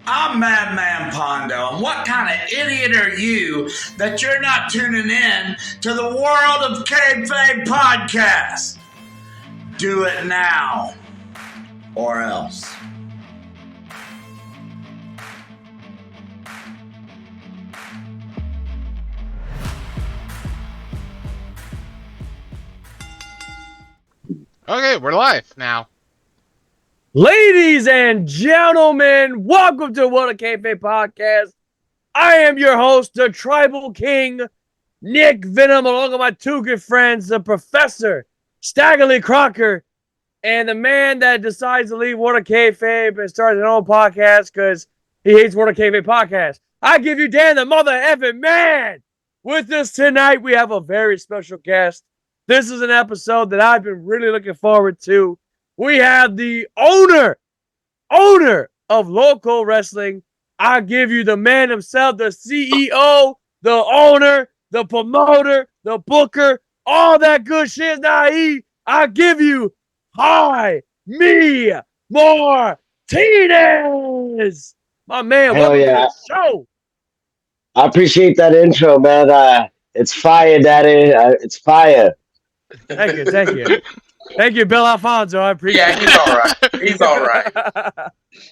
I'm Madman Pondo, and what kind of idiot are you that you're not tuning in to the World of Kayfabe podcast? Do it now, or else. Okay, we're live now. Ladies and gentlemen, welcome to What a Kayfabe podcast. I am your host, the Tribal King, Nick Venom, along with my two good friends, the Professor, Staggerly Crocker, and the man that decides to leave What a Kayfabe and start his own podcast because he hates What a Kayfabe podcast. I give you Dan, the mother effing man. With us tonight, we have a very special guest. This is an episode that I've been really looking forward to. We have the owner of Loko Wrestling. I give you the man himself, the CEO, the owner, the promoter, the booker, all that good shit. I give you Jaime Martinez. My man, Hell welcome to yeah. the show. I appreciate that intro, man. It's fire, daddy. It's fire. Thank you. Thank you, Bill Alfonso. I appreciate it. He's all right.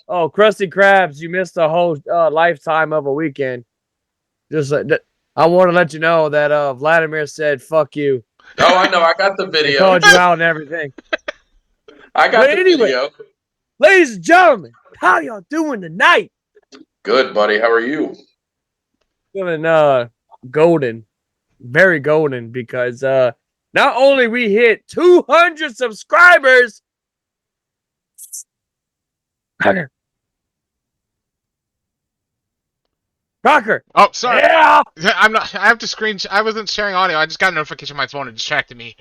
Oh, Krusty Krabs, you missed a whole lifetime of a weekend. Just I want to let you know that Vladimir said, fuck you. Oh, I know. I got the He video. called you out and everything. I got But the anyway, video. ladies and gentlemen, how y'all doing tonight? Good, buddy. How are you? Feeling golden. Very golden because not only we hit 200 subscribers. Crocker. Oh, sorry. Yeah. I'm not. I have to screen. I wasn't sharing audio. I just got a notification on my phone and distracted me.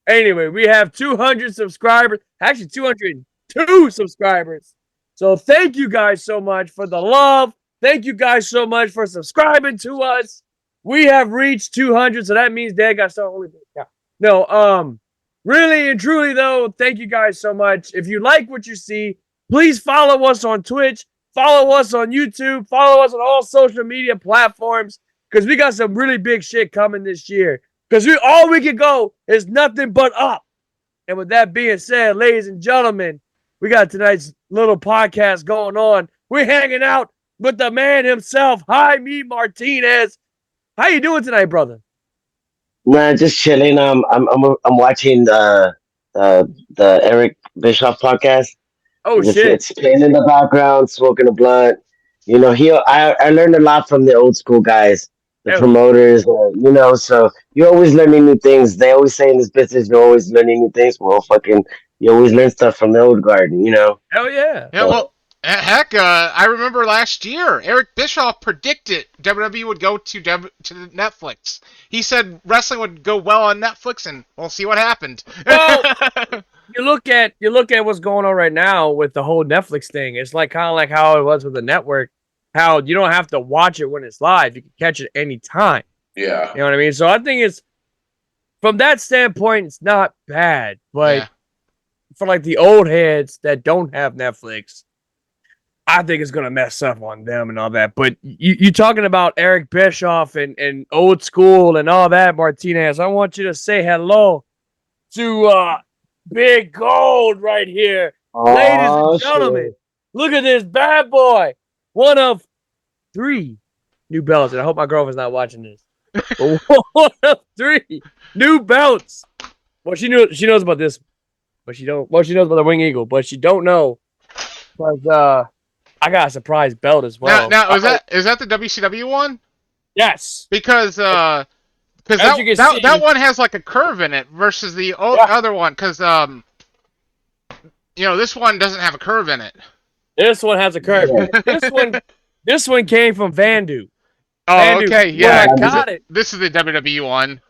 Anyway, we have 200 subscribers. Actually, 202 subscribers. So thank you guys so much for the love. Thank you guys so much for subscribing to us. We have reached 200, so that means Dad got so only. Yeah. No, really and truly though, thank you guys so much. If you like what you see, please follow us on Twitch, follow us on YouTube, follow us on all social media platforms because we got some really big shit coming this year. Because all we can go is nothing but up. And with that being said, ladies and gentlemen, we got tonight's little podcast going on. We're hanging out with the man himself, Jaime Martinez. How you doing tonight, brother? Man, just chilling. I'm watching the Eric Bischoff podcast. Oh, It's shit. playing in the background, smoking a blunt. You know, I learned a lot from the old school guys, the Yeah. promoters. So you're always learning new things. They always say in this business, you're always learning new things. Well, fucking, you always learn stuff from the old garden. Hell yeah. Yeah. Well, heck. I remember last year, Eric Bischoff predicted WWE would go to Netflix. He said wrestling would go well on Netflix, and we'll see what happened. Well, you look at what's going on right now with the whole Netflix thing. It's like kind of like how it was with the network. How you don't have to watch it when it's live. You can catch it anytime. Yeah. You know what I mean? So I think it's from that standpoint, it's not bad. But Yeah. for like the old heads that don't have Netflix, I think it's gonna mess up on them and all that. But you talking about Eric Bischoff and old school and all that, Martinez. I want you to say hello to Big Gold right here. Ladies and gentlemen, look at this bad boy. One of 3 new belts. And I hope my girlfriend's not watching this. But one of 3 new belts. Well, she knows about this, but she don't. Well, she knows about the Wing Eagle, but she don't know. Because I got a surprise belt as well. Now is that the WCW one? Yes. Because that one has like a curve in it versus the other one. Because this one doesn't have a curve in it. This one has a curve. This one came from Vandu. Oh, Vandu. okay, yeah. I got it. This is the WWE one.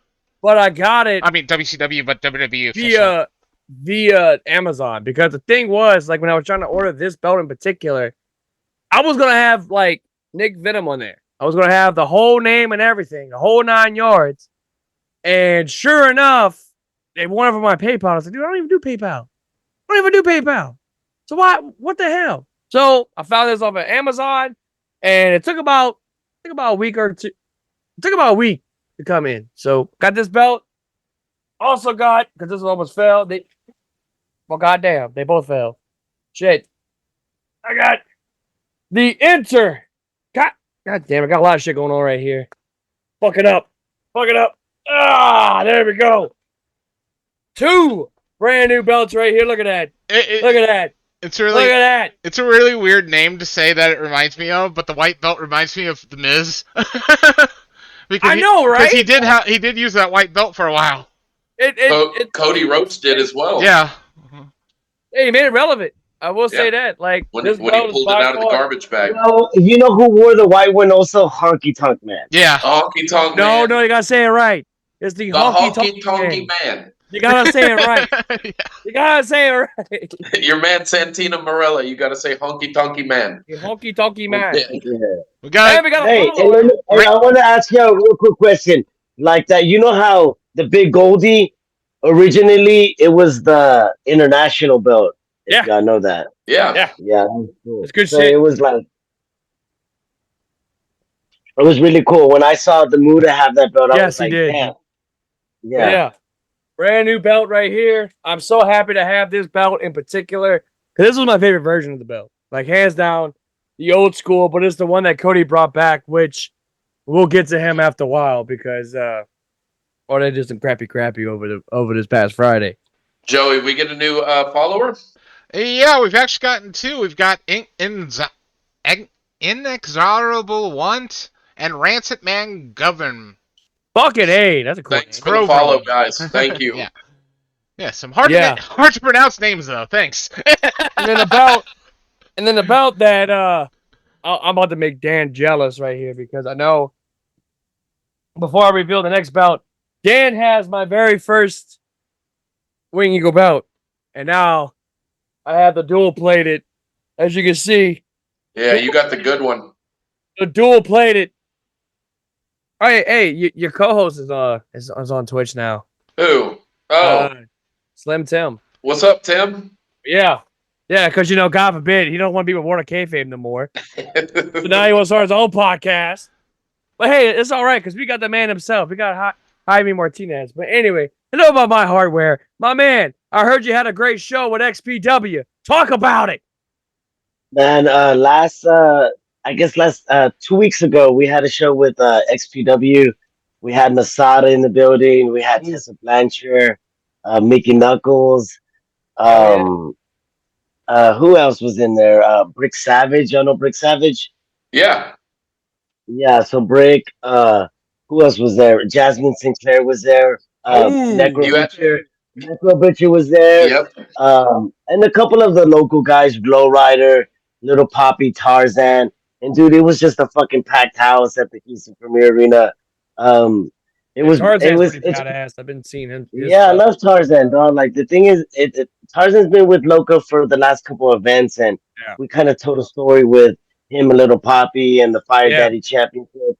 But I got it. I mean WCW, but WWE via Amazon, because the thing was, like, when I was trying to order this belt in particular, I was gonna have like Nick Venom on there. I was gonna have the whole name and everything, the whole 9 yards. And sure enough, they wanted for my PayPal. I was like, dude, I don't even do PayPal. So So what the hell? So I found this off of Amazon, and it took about a week or two. It took about a week to come in. So got this belt. Also got, because this one almost fell. Well, goddamn, they both fell. Shit. I got the God damn, I got a lot of shit going on right here. Fuck it up. Ah, there we go. 2 brand new belts right here. Look at that. Look at that. It's really, Look at that. It's a really weird name to say that it reminds me of, but the white belt reminds me of The Miz. I know, right? Because he did use that white belt for a while. Cody Rhodes did as well. Yeah. Hey, he made it relevant. I will say that. Like when this he belt pulled it out of the garbage bag. You know who wore the white one also? Honky Tonk Man. Yeah. Honky Tonk Man. No, you gotta say it right. It's the honky tonky man. You gotta say it right. Yeah. You gotta say it right. Your man Santina Morella, you gotta say honky tonky man. The honky tonky man. Yeah. We got Hey, I want to ask you a real quick question. Like that, you know how the Big Goldie originally it was the international belt. If y'all know that. Yeah. Yeah. Cool. It's good so shit. It was really cool. When I saw the Muda have that belt, I was like, did. Damn. Yeah. Brand new belt right here. I'm so happy to have this belt in particular because this was my favorite version of the belt. Like hands down, the old school, but it's the one that Cody brought back, which we'll get to him after a while because they did some crappy over this past Friday. Joey, we get a new follower? Yeah, we've actually gotten 2. We've got Inexorable Want and Rancid Man Govern. Fucking A, that's a cool Thanks for the follow, guys. Thank you. Yeah, some hard to pronounce names though. Thanks. And then the belt that I'm about to make Dan jealous right here because I know before I reveal the next belt, Dan has my very first Wing Eagle belt, and now I have the dual plated. As you can see, yeah, you got the good one. The dual plated. Hey, your co-host is on Twitch now. Who? Oh, Slim Tim. What's up, Tim? Yeah, because God forbid he don't want to be with Warner Kayfabe no more. So now he wants to start his own podcast. But hey, it's all right because we got the man himself. We got Jaime Martinez. But anyway, enough about my hardware. My man, I heard you had a great show with XPW. Talk about it. Man, last 2 weeks ago, we had a show with XPW. We had Masada in the building. We had Tessa Blanchard, Mickey Knuckles. Who else was in there? Brick Savage. Y'all know Brick Savage? Yeah. Yeah, so Brick. Who else was there? Jasmine Sinclair was there. Necro Butcher was there. Yep. And a couple of the local guys, Glow Rider, Little Poppy, Tarzan. And dude, it was just a fucking packed house at the Houston Premier Arena. Tarzan's pretty badass. I've been seeing him. I love Tarzan, dog. Like the thing is, Tarzan's been with Loko for the last couple of events, and we kind of told a story with him and Little Poppy and the Fire Daddy Championship,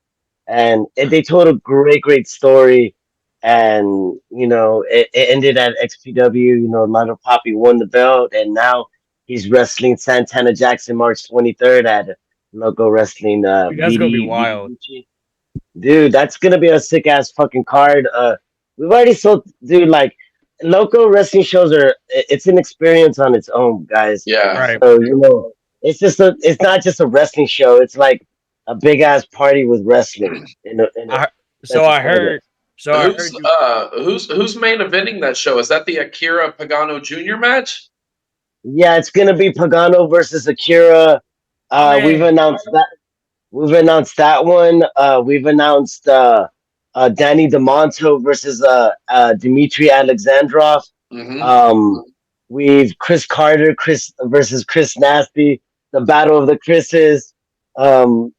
and they told a great story. And it ended at XPW. Little Poppy won the belt, and now he's wrestling Santana Jackson March 23rd at Loko Wrestling. That's gonna be wild. Dude, that's gonna be a sick ass fucking card. We've already sold, dude. Like, local wrestling shows it's an experience on its own, guys. Yeah. Right. So it's not just a wrestling show. It's like a big ass party with wrestling. I heard. Who's main eventing that show? Is that the Akira Pagano Jr. match? Yeah, it's gonna be Pagano versus Akira. We've announced that. We've announced that one. We've announced Danny DeMonto versus Dmitry Alexandrov. Mm-hmm. We've Chris Carter, versus Chris Nasty, the Battle of the Chris's, and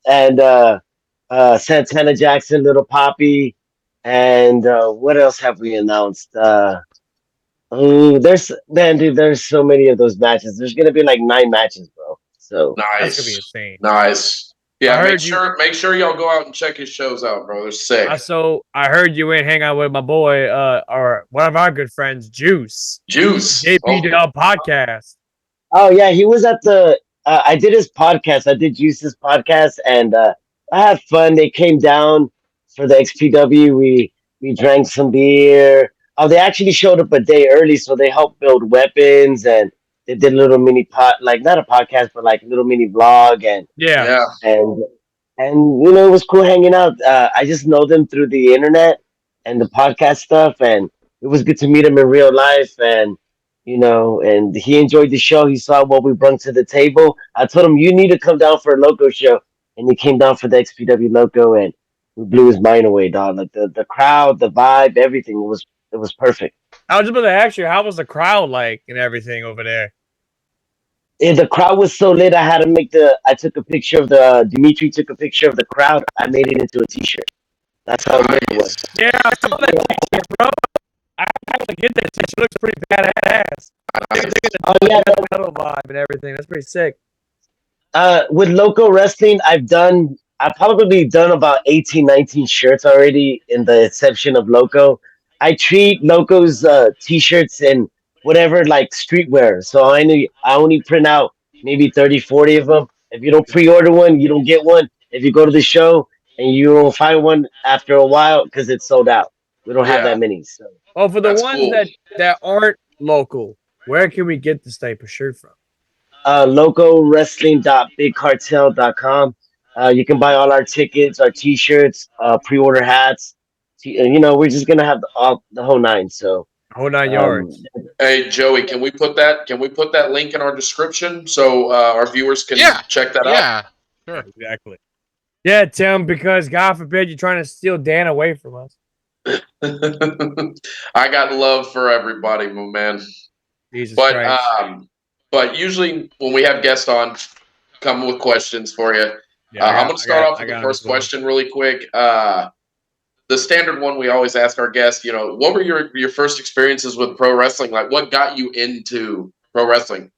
Santana Jackson, Little Poppy, and what else have we announced? There's so many of those matches. There's gonna be like 9 matches, bro. So nice. That's gonna be insane. Nice. Yeah, make sure y'all go out and check his shows out, bro. They're sick. So I heard you went hang out with my boy, or one of our good friends, Juice. Juice. JP Podcast. Oh yeah, he was at the. I did his podcast. I did Juice's podcast, and I had fun. They came down for the XPW. We drank some beer. Oh, they actually showed up a day early, so they helped build weapons, and they did a little mini like not a podcast, but like a little mini vlog, Yeah. Yeah. and and it was cool hanging out. I just know them through the internet and the podcast stuff, and it was good to meet him in real life. And he enjoyed the show. He saw what we brought to the table. I told him, you need to come down for a Loco show. And he came down for the XPW Loco, and we blew his mind away, dog. Like the crowd, the vibe, everything it was perfect. I was just about to ask you, how was the crowd like and everything over there? And the crowd was so lit. I took a picture of Dimitri took a picture of the crowd. I made it into a t-shirt. That's how lit it was. Yeah, I saw that t-shirt, bro. I have to get that t-shirt. It looks pretty badass. Oh yeah, Metal vibe and everything. That's pretty sick. with Loco Wrestling, I've probably done about 18, 19 shirts already in the exception of Loco. I treat Loco's t-shirts and whatever like streetwear. So I only print out maybe 30, 40 of them. If you don't pre-order one, you don't get one. If you go to the show and you will find one after a while because it's sold out. We don't have that many. So Oh, for the That's ones cool. that aren't local, where can we get this type of shirt from? locowrestling.bigcartel.com. You can buy all our tickets, our t-shirts, pre-order hats. We're just gonna have the whole nine. So, Whole 9 um, yards. Hey Joey, can we put that link in our description so our viewers can check that out? Yeah, sure. Exactly. Yeah, Tim, because God forbid you're trying to steal Dan away from us. I got love for everybody, my man. Jesus But Christ. but usually when we have guests on, come with questions for you. I'm going to start off with the first question really quick. The standard one we always ask our guests, what were your first experiences with pro wrestling? Like, what got you into pro wrestling?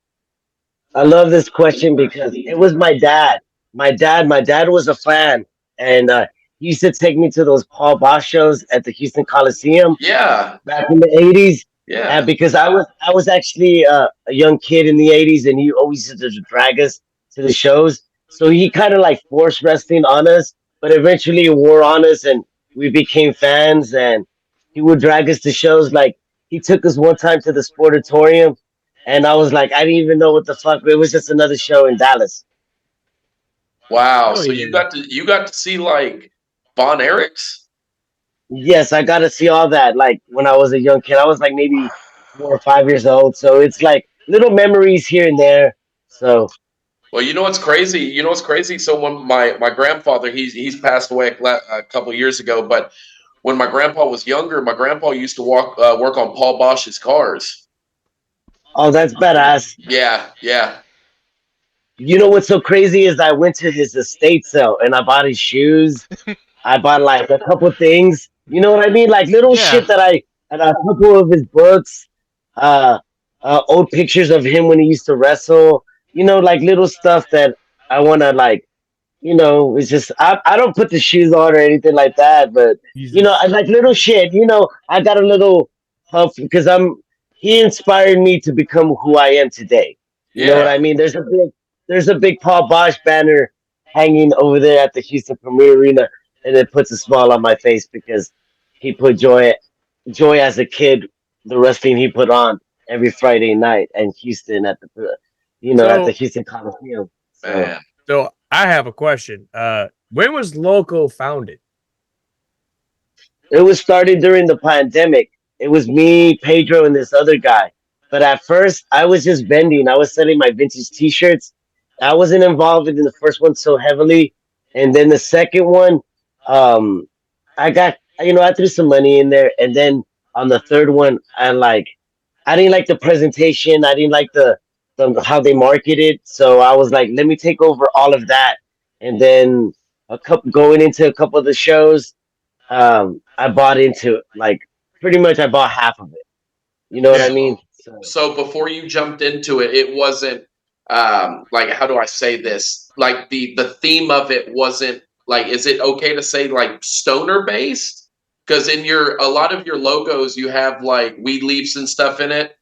I love this question because it was my dad. My dad was a fan, and he used to take me to those Paul Bosch shows at the Houston Coliseum Yeah, back in the '80s. yeah, Because I was actually a young kid in the '80s, and he always used to drag us to the shows. So he kind of like forced wrestling on us, but eventually it wore on us, and we became fans. And he would drag us to shows. Like he took us one time to the Sportatorium, and I was like, I didn't even know what the fuck. It was just another show in Dallas. wow. Oh, So yeah. you got to see like Von Erichs? Yes, I got to see all that. Like when I was a young kid, I was like maybe 4 or 5 years old. So it's like little memories here and there. So. Well, you know what's crazy? So when my grandfather, he's passed away a couple years ago, but when my grandpa was younger, my grandpa used to work on Paul Bosch's cars. Oh, that's badass. Yeah, yeah. You know what's so crazy is I went to his estate sale and I bought his shoes. I bought like a couple things. You know what I mean? Like little shit and a couple of his books, uh, old pictures of him when he used to wrestle. Like little stuff that I want to like. It's just I don't put the shoes on or anything like that, but I like little shit. I got a little huff because he inspired me to become who I am today. You know what I mean? There's a big Paul Bosch banner hanging over there at the Houston Premier Arena, and it puts a smile on my face because he put joy as a kid, the wrestling he put on every Friday night in Houston at the Houston Coliseum. Man. So I have a question. When was Loko founded? It was started during the pandemic. It was me, Pedro, and this other guy. But at first, I was just vending. I was selling my vintage T-shirts. I wasn't involved in the first one so heavily, and then the second one, I got I threw some money in there, and then on the third one, I didn't like the presentation. I didn't like the how they marketed. So I was like, let me take over all of that, and then going into a couple of the shows, I bought into like pretty much I bought half of it. You know what I mean? So before you jumped into it, it wasn't like, how do I say this? Like the theme of it wasn't like, is it okay to say like stoner based? Because in a lot of your logos, you have like weed leaves and stuff in it.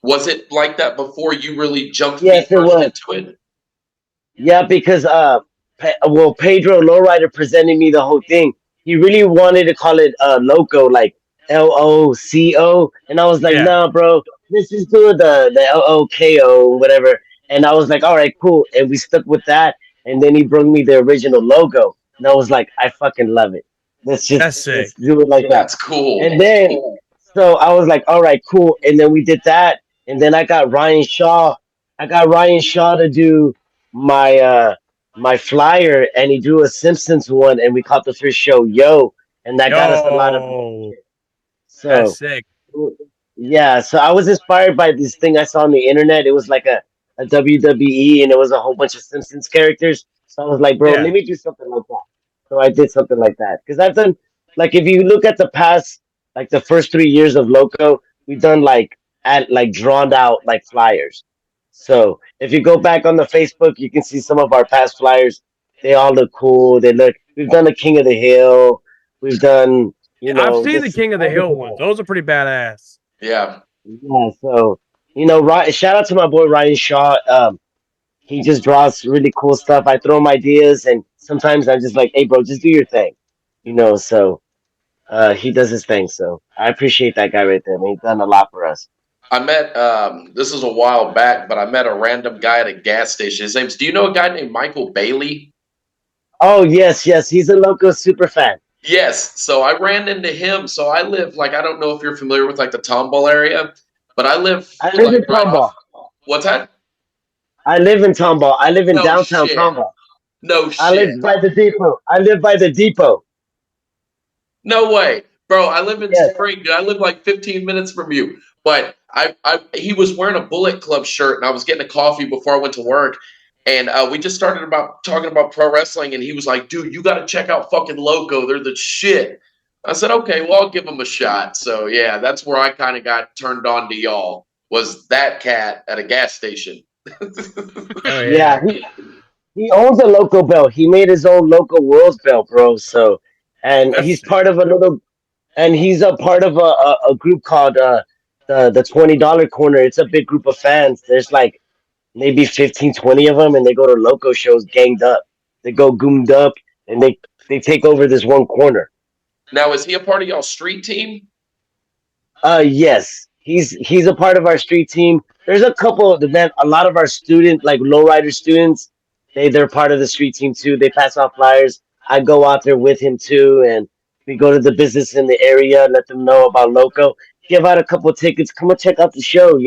Was it like that before you really jumped Yes, it was. into it? Yeah, because Pedro Lowrider presented me the whole thing. He really wanted to call it Loko, like LOCO, and I was like, nah, bro, let's just do the LOKO, whatever. And I was like, all right, cool, and we stuck with that. And then he brought me the original logo, and I was like, I fucking love it. Let's do it like that. That's cool. And then so I was like, all right, cool. And then we did that, and then I got Ryan Shaw. I got Ryan Shaw to do my flyer, and he drew a Simpsons one, and we called the first show Yo, and that got us a lot of. So that's sick. Yeah, so I was inspired by this thing I saw on the internet. It was like a WWE, and it was a whole bunch of Simpsons characters. So I was like, bro, let me do something like that. So I did something like that because I've done like if you look at the past, like the first 3 years of Loco, we've done like drawn out like flyers. So if you go back on the Facebook, you can see some of our past flyers. They all look cool. We've done the King of the Hill. We've done, I've seen the King of the Hill ones. Those are pretty badass. Yeah. Yeah. So, shout out to my boy Ryan Shaw. He just draws really cool stuff. I throw him ideas, and sometimes I'm just like, hey, bro, just do your thing. So he does his thing. So I appreciate that guy right there. Man. He's done a lot for us. I met, this is a while back, but I met a random guy at a gas station. His name's, do you know a guy named Michael Bailey? Oh, yes. He's a Loco super fan. Yes. So I ran into him. So I live, I don't know if you're familiar with, the Tomball area, but I live in Tomball. What's that? I live in Tomball. I live in downtown Tomball. No shit. I live by the depot. No way. Bro, I live in Spring, dude. I live 15 minutes from you. But he was wearing a Bullet Club shirt, and I was getting a coffee before I went to work. And we just started talking about pro wrestling, and he was like, dude, you got to check out fucking Loko. They're the shit. I said, okay, well, I'll give him a shot. So, yeah, that's where I kind of got turned on to y'all, was that cat at a gas station. Yeah, he owns a Loco belt. He made his own Loco Worlds belt, bro. So, and he's part of he's a part of a group called the $20 Corner. It's a big group of fans. There's maybe 15, 20 of them, and they go to Loco shows ganged up. They go goomed up, and they take over this one corner. Now, is he a part of y'all's street team? Yes. He's a part of our street team. There's a lot of our lowrider students, they're part of the street team too. They pass out flyers. I go out there with him too, and we go to the business in the area, let them know about Loco, give out a couple of tickets, come and check out the show.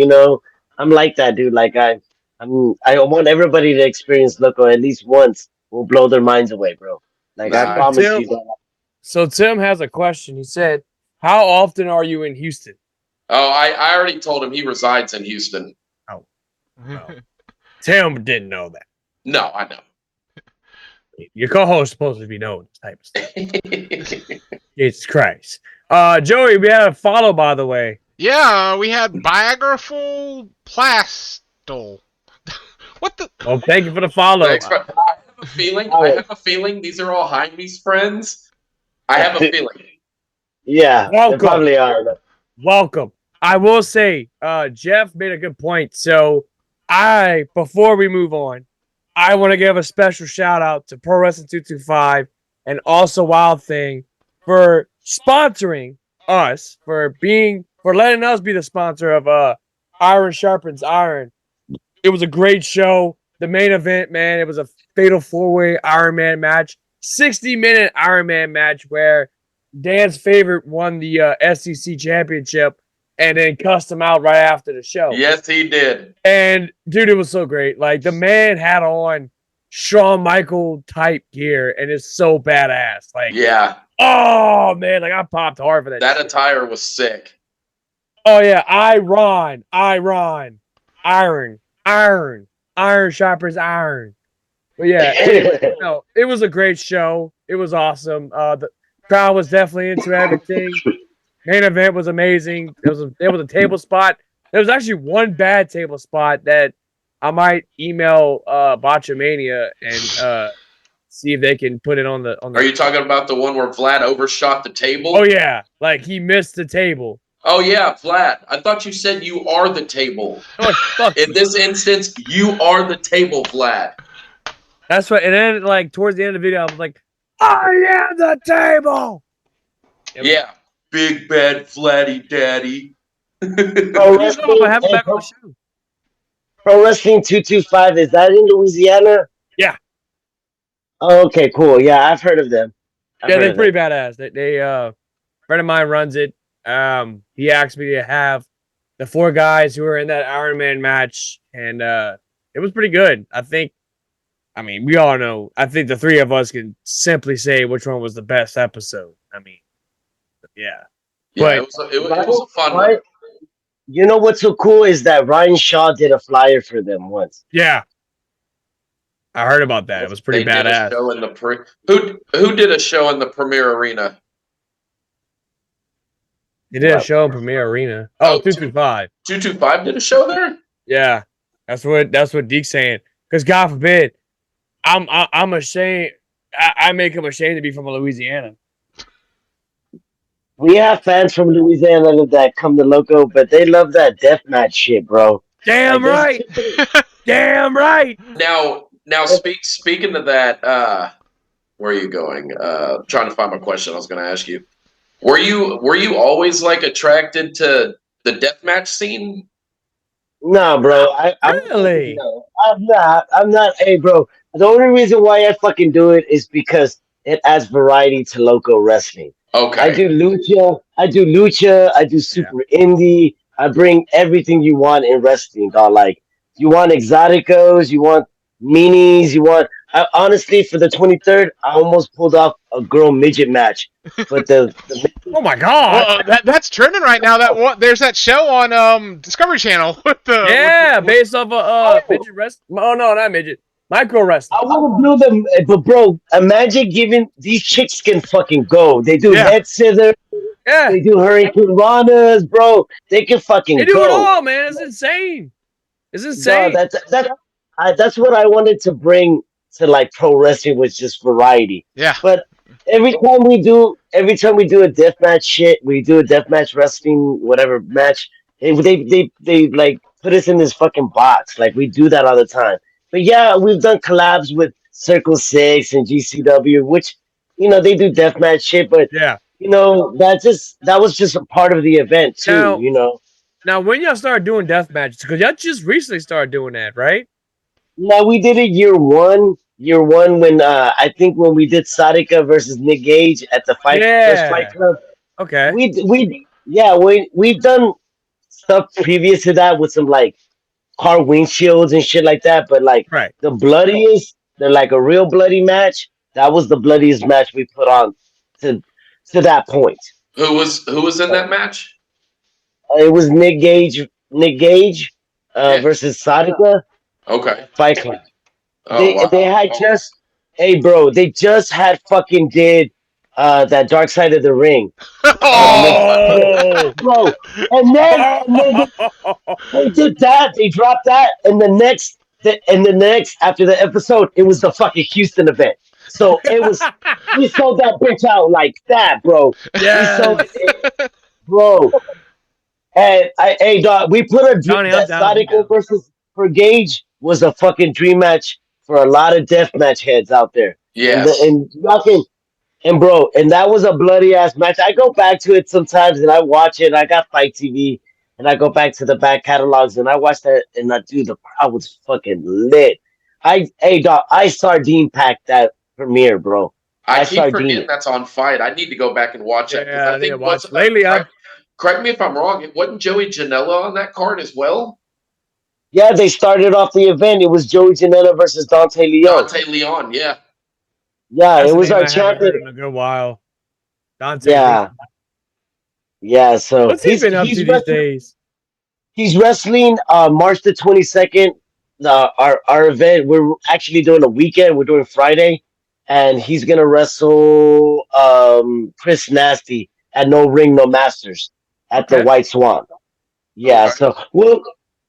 I'm like that, dude. I want everybody to experience Loco at least once. We'll blow their minds away, bro. I promise you that. So Tim has a question. He said, how often are you in Houston? Oh, I already told him he resides in Houston. Oh. Tim didn't know that. No, I know. Your co-host is supposed to be knowing this type of stuff. Jesus Christ. Joey, we had a follow, by the way. Yeah, we had Biographical Plastal. What the? Well, thank you for the follow. I have a feeling these are all Jaime's friends. I have a feeling. Yeah, they probably are. Welcome. I will say, Jeff made a good point. So before we move on, I want to give a special shout out to Pro Wrestling 225 and also Wild Thing for sponsoring us, for letting us be the sponsor of Iron Sharpens Iron. It was a great show. The main event, man, it was a fatal 4-way Iron Man match, 60-minute Iron Man match where Dan's favorite won the SEC championship and then cussed him out right after the show. Yes, he did. And, dude, it was so great. The man had on Shawn Michael type gear, and it's so badass. Yeah. Oh, man, I popped hard for that. That attire was sick. Oh, yeah. Iron Sharpers Iron. But, yeah, it was a great show. It was awesome. The crowd was definitely into everything. Main event was amazing. There was a table spot. There was actually one bad table spot that I might email Botchamania and see if they can put it on the. Are you talking about the one where Vlad overshot the table? Oh yeah, he missed the table. Oh yeah, Vlad. I thought you said you are the table. Oh, in this instance, you are the table, Vlad. That's right. And then, like, towards the end of the video, I was like, I am the table. Yeah. Big bad Vladdy Daddy. Pro Wrestling, I have him back on the show. Pro Wrestling 225, is that in Louisiana? Yeah. Oh, okay, cool. Yeah, I've heard of them. They're pretty badass. They friend of mine runs it. He asked me to have the 4 guys who were in that Iron Man match, and it was pretty good. I mean, we all know. I think the 3 of us can simply say which one was the best episode. I mean, yeah. Yeah, but it was a fun one. You know what's so cool is that Ryan Shaw did a flyer for them once. Yeah. I heard about that. It was pretty badass. Did a show in the who did a show in the Premier Arena? They did a show in Premier Arena. Oh, 225. 225 did a show there? Yeah. That's what Deke's saying. Because God forbid, I'm ashamed. I make him ashamed to be from Louisiana. We have fans from Louisiana that come to Loco, but they love that deathmatch shit, bro. Damn right. Damn right. Now speaking of that, where are you going? Trying to find my question I was going to ask you. Were you always like attracted to the deathmatch scene? No, bro. Really? No, I'm not. Hey, bro. The only reason why I fucking do it is because it adds variety to Loco wrestling. Okay. I do lucha. I do super indie. I bring everything you want in wrestling, dog. Like, you want exoticos, you want minis, honestly, for the 23rd, I almost pulled off a girl midget match. But the oh my god, well, that's trending right now. There's that show on Discovery Channel with the based off of midget wrestling. Oh no, not midget, micro wrestling. I want to do them, but bro, imagine giving these chicks can fucking go. They do head scissors. Yeah, they do hurricane ranas, bro. They can fucking go. They do it all, man. It's insane. It's insane. No, that's what I wanted to bring to like pro wrestling, was just variety. Yeah. But every time we do a deathmatch shit, we do a deathmatch wrestling whatever match, they like put us in this fucking box. Like, we do that all the time. But yeah, we've done collabs with Circle 6 and GCW, which, they do deathmatch shit, but that was just a part of the event too, Now, when y'all started doing death matches, because y'all just recently started doing that, right? No, we did it year one. Year one, when I think when we did Sadika versus Nick Gage at the first Fight Club. Okay. We've done stuff previous to that with some like car windshields and shit like that. But like the bloodiest, they're like a real bloody match. That was the bloodiest match we put on to that point. Who was in that match? It was Nick Gage versus Sadika. Okay. Fight Club. Oh, they had they just had fucking did that Dark Side of the Ring. Oh, bro. And then they did that. They dropped that, and the next after the episode, it was the fucking Houston event. So it was we sold that bitch out like that, bro. Yeah. We sold it, bro. And dog, we put a Sadiko versus for Gage was a fucking dream match for a lot of deathmatch heads out there. Yes. And bro, and that was a bloody ass match. I go back to it sometimes and I watch it. I got Fight TV and I go back to the back catalogs and I watch that, and the crowd was fucking lit. Dog, I sardine packed that premiere, bro. I keep forgetting that's on Fight. I need to go back and watch it. Yeah, I think watch lately. Correct me if I'm wrong. It wasn't Joey Janela on that card as well? Yeah, they started off the event. It was Joey Janela versus Dante Leon. Yeah. Yeah, that's it was our champion in a good while. Dante. Yeah. Yeah, so what's he been up to these days? He's wrestling March the 22nd. Our event, we're actually doing a weekend. We're doing Friday, and he's gonna wrestle Chris Nasty at No Ring No Masters at the White Swan. Yeah, so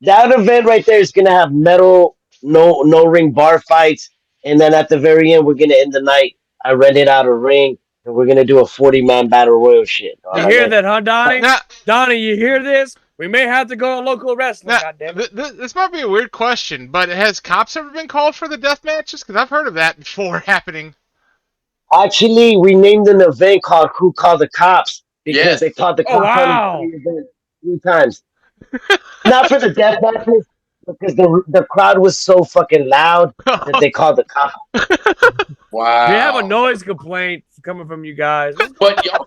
that event right there is gonna have metal no ring bar fights, and then at the very end we're gonna end the night. I rented out a ring, and we're gonna do a 40-man battle royal shit. You hear that, huh, Donnie? Donnie, you hear this? We may have to go to local wrestling. This might be a weird question, but has cops ever been called for the death matches? Because I've heard of that before happening. Actually, we named an event called "Who Called the Cops" because they called the cops on the event 3 times. Not for the death matches, because the crowd was so fucking loud that they called the cops. Wow. We have a noise complaint coming from you guys. But y'all,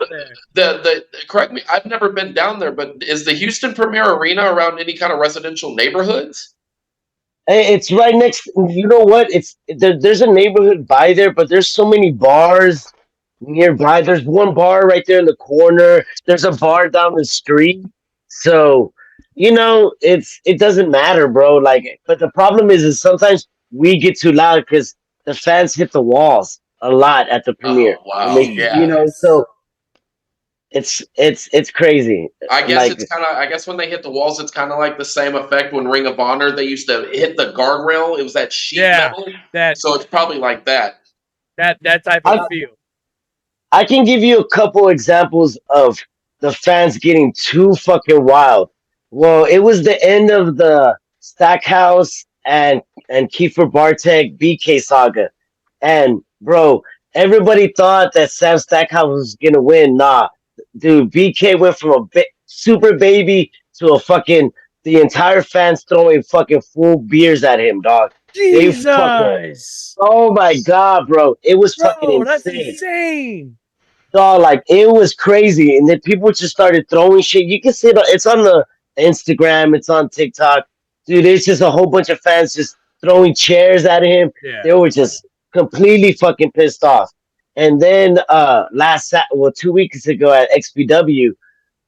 the correct me, I've never been down there, but is the Houston Premier Arena around any kind of residential neighborhoods? It's right next. You know what? There's a neighborhood by there, but there's so many bars nearby. There's one bar right there in the corner. There's a bar down the street. So, it doesn't matter, bro. Like, but the problem is sometimes we get too loud because the fans hit the walls a lot at the premiere. Oh, wow. So it's crazy. I guess it's kind of. I guess when they hit the walls, it's kind of like the same effect when Ring of Honor they used to hit the guardrail. It was that sheet metal. So it's probably like that. That type of feel. I can give you a couple examples of the fans getting too fucking wild. Well, it was the end of the Stackhouse and Kiefer Bartek BK saga, and bro, everybody thought that Sam Stackhouse was gonna win. Nah. Dude, BK went from a super baby to the entire fans throwing fucking full beers at him, dog. Jesus! Oh my god, bro. It was fucking insane. That's insane. Dog, like, it was crazy. And then people just started throwing shit. You can see it's on the Instagram, it's on TikTok. Dude, it's just a whole bunch of fans just throwing chairs at him. Yeah. They were just completely fucking pissed off. And then 2 weeks ago at XPW,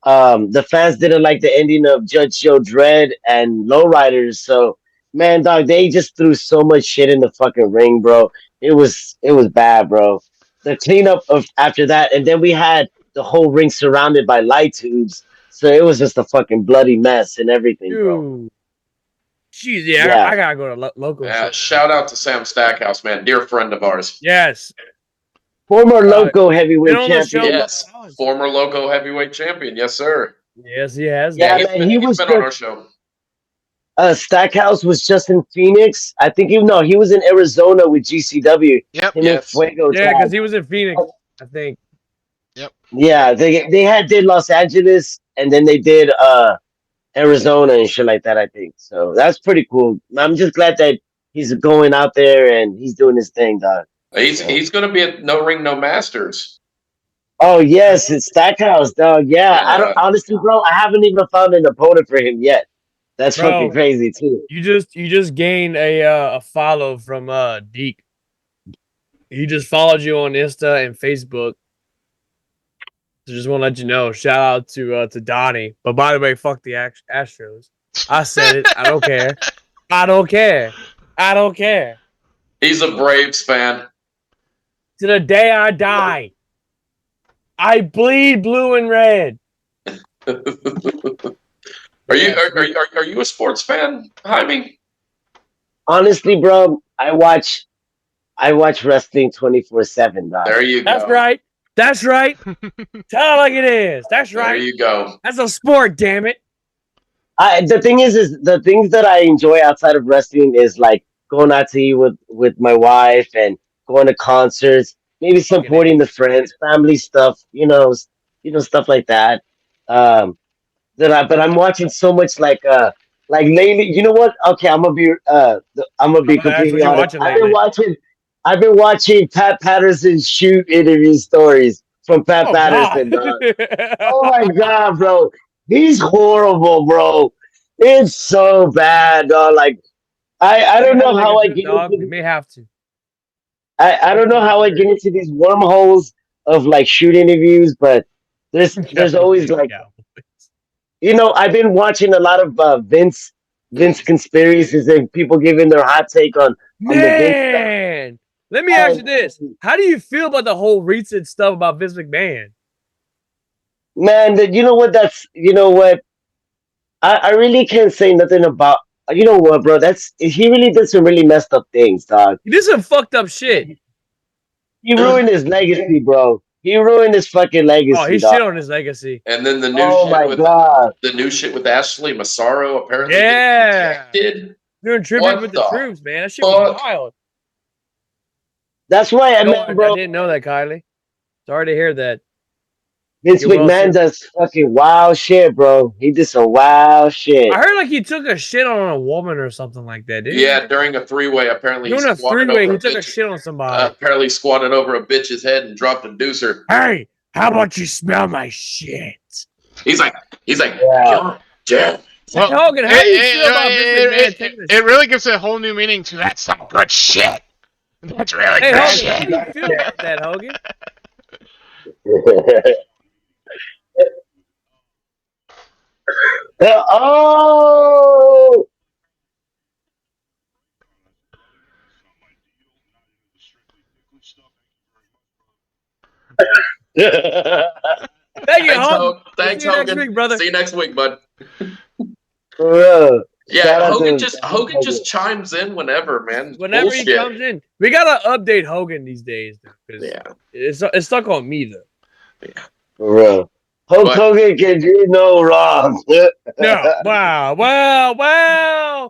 the fans didn't like the ending of Judge Joe Dredd and Lowriders. So, man, dog, they just threw so much shit in the fucking ring, bro. It was bad, bro. The cleanup of after that, and then we had the whole ring surrounded by light tubes. So it was just a fucking bloody mess and everything, bro. Jeez, yeah. I gotta go to Loko. Yeah, shout out to Sam Stackhouse, man, dear friend of ours. Yes. Former Loco heavyweight champion. Yes, former Loco heavyweight champion. Yes, sir. Yes, he has. Yeah, man, he's been on our show. Stackhouse was just in Phoenix. I think he was in Arizona with GCW. Yep. Because he was in Phoenix, I think. Yep. Yeah, they did Los Angeles and then they did Arizona and shit like that, I think. So that's pretty cool. I'm just glad that he's going out there and he's doing his thing, dog. He's going to be at No Ring No Masters. Oh yes, it's Stackhouse, dog. Yeah, I don't honestly, bro. I haven't even found an opponent for him yet. That's fucking crazy too. You just gained a follow from Deke. He just followed you on Insta and Facebook. So just want to let you know. Shout out to Donnie. But by the way, fuck the Astros. I said it. I don't care. I don't care. I don't care. He's a Braves fan. To the day I die, I bleed blue and red. Are you a sports fan, Jaime? Honestly, bro, I watch wrestling 24/7, dog. There you go. That's right. That's right. Tell it like it is. That's right. There you go. That's a sport, damn it. The thing is the things that I enjoy outside of wrestling is like going out to eat with my wife and going to concerts, maybe supporting the friends, family stuff, stuff like that. But I'm watching so much like lately. You know what? Okay, I'm gonna be completely honest. I've been watching Pat Patterson's shoot interview stories from Pat Patterson. Oh my god, bro, he's horrible, bro. It's so bad, dog. Like I don't know how I get into. We may have to. I don't know how I get into these wormholes of like shoot interviews, but there's always like. I've been watching a lot of Vince conspiracies and people giving their hot take on the Vince stuff. Let me ask you this. How do you feel about the whole recent stuff about Vince McMahon? Man, you know what? I really can't say nothing about, you know what, bro? He really did some really messed up things, dog. He did some fucked up shit. He ruined his legacy, bro. He ruined his fucking legacy. Oh, he shit on his legacy. And then the new the new shit with Ashley apparently ejected. Doing tribute with the troops, man. That shit was wild. That's why bro. I didn't know that, Kylie. Sorry to hear that. Vince McMahon does fucking wild shit, bro. He did some wild shit. I heard like he took a shit on a woman or something like that, didn't he? Yeah, during a three-way, apparently. Doing a three-way, he took a shit on somebody. Apparently squatted over a bitch's head and dropped a deucer. Hey, how about you smell my shit? He's like, yeah. Well, Hogan, how do you feel about Vince McMahon? It really gives a whole new meaning to that's some good shit. That's really good Hogan, shit. How do you feel about that, Hogan? Oh! Thank you, Hogan. Thanks, Hogan. Next week, brother. See you next week, bud. For real. Yeah, Hogan just chimes in whenever, man. Whenever he comes in, we gotta update Hogan these days, though. It's stuck on me though. Yeah. For real. Hogan can do no wrong. No.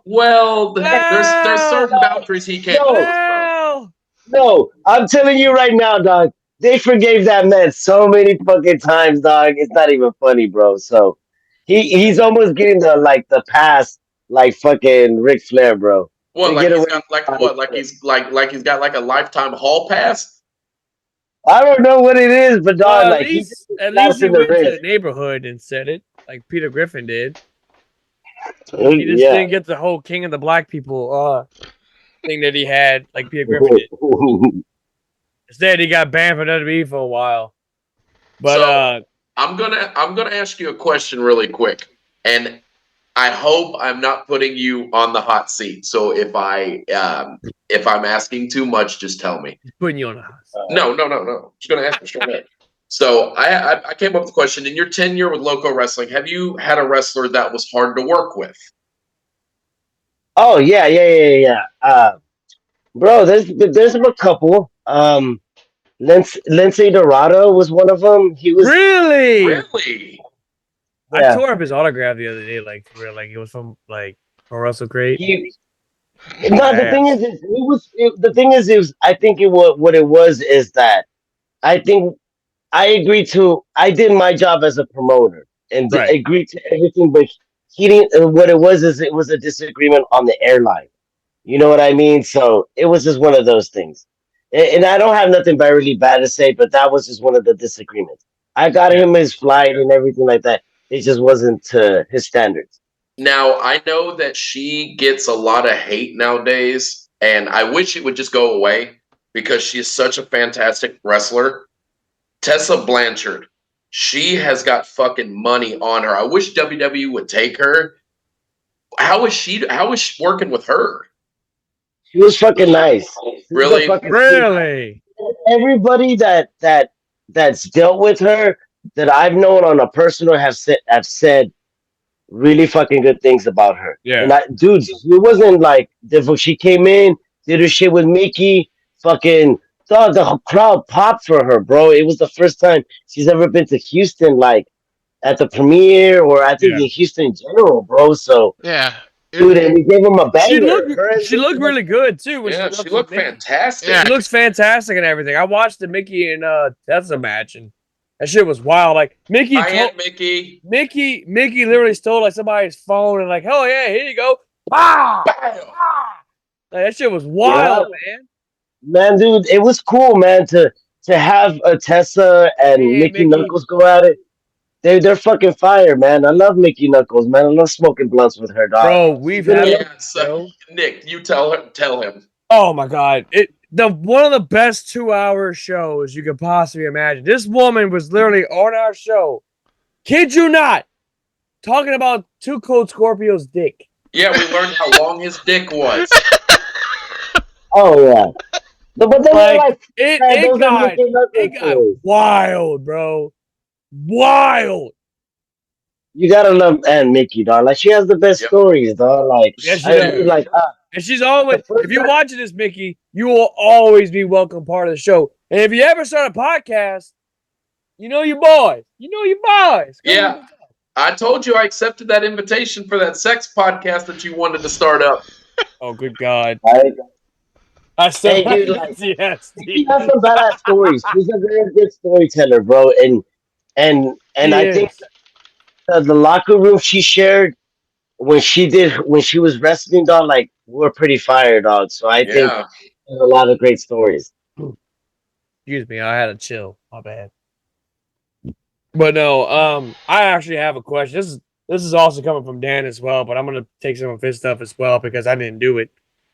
Well, there's certain boundaries he can't cross. No, I'm telling you right now, dog. They forgave that man so many fucking times, dog. It's not even funny, bro. So he's almost getting the pass like fucking Ric Flair, bro. What, like he's got like he's got like a lifetime hall pass? I don't know what it is, but dog, at least he went to the neighborhood and said it, like Peter Griffin did. He just didn't get the whole King of the Black People thing that he had, like Peter Griffin did. Instead, he got banned from WWE for a while. But so, I'm gonna ask you a question really quick, and I hope I'm not putting you on the hot seat. So if I'm asking too much, just tell me. He's putting you on the hot seat. No. Just gonna ask you straight up. So I came up with a question. In your tenure with Loko Wrestling, have you had a wrestler that was hard to work with? Oh yeah. Bro, there's a couple. Lindsay Dorado was one of them. He was really. I tore up his autograph the other day, like for real, like it was from like Pro Wrestle Crate. The thing is, I think what it was is that I think I agreed to. I did my job as a promoter and agreed to everything, but he didn't. What it was is it was a disagreement on the airline. You know what I mean? So it was just one of those things. And I don't have nothing really bad to say, but that was just one of the disagreements. I got him his flight and everything like that. It just wasn't to his standards. Now, I know that she gets a lot of hate nowadays, and I wish it would just go away because she is such a fantastic wrestler. Tessa Blanchard, she has got fucking money on her. I wish WWE would take her. How is she working with her? She was fucking nice. Really? Really? Everybody that's dealt with her that I've known on a personal have said really fucking good things about her. Yeah. And dude, it wasn't like she came in, did her shit with Mickey, fucking the crowd popped for her, bro. It was the first time she's ever been to Houston, like at the premiere or I think in Houston in general, bro. So dude, and we gave him a banger. She looked really good too. She looked fantastic. She looks fantastic and everything. I watched the Mickey and Tessa match and that shit was wild. Like Mickey literally stole like somebody's phone and like, oh yeah, here you go. Pow! Like, that shit was wild, man. Man, dude, it was cool, man, to have Tessa and Mickey Knuckles go at it. They're fucking fire, man. I love Mickey Knuckles, man. I love smoking blunts with her, dog. Bro, we've had Nick, you tell him. Oh my god. One of the best 2-hour shows you could possibly imagine. This woman was literally on our show. Kid you not, talking about Two Cold Scorpio's dick. Yeah, we learned how long his dick was. Oh yeah. But they were like it got wild, bro. Wild. You gotta love Aunt Mickey, dog. Like she has the best stories, dog. Like and she's always. If you're watching this, Mickey, you will always be welcome part of the show. And if you ever start a podcast, You know your boys. Yeah. I told you I accepted that invitation for that sex podcast that you wanted to start up. Oh, good God. I still dude, like, she has some badass stories. She's a very good storyteller, bro. And I think the locker room she shared when she was wrestling, dog, like, we're pretty fire, dog. So I think there's a lot of great stories. Excuse me, I had to chill. My bad. But no, I actually have a question. This is also coming from Dan as well, but I'm gonna take some of his stuff as well because I didn't do it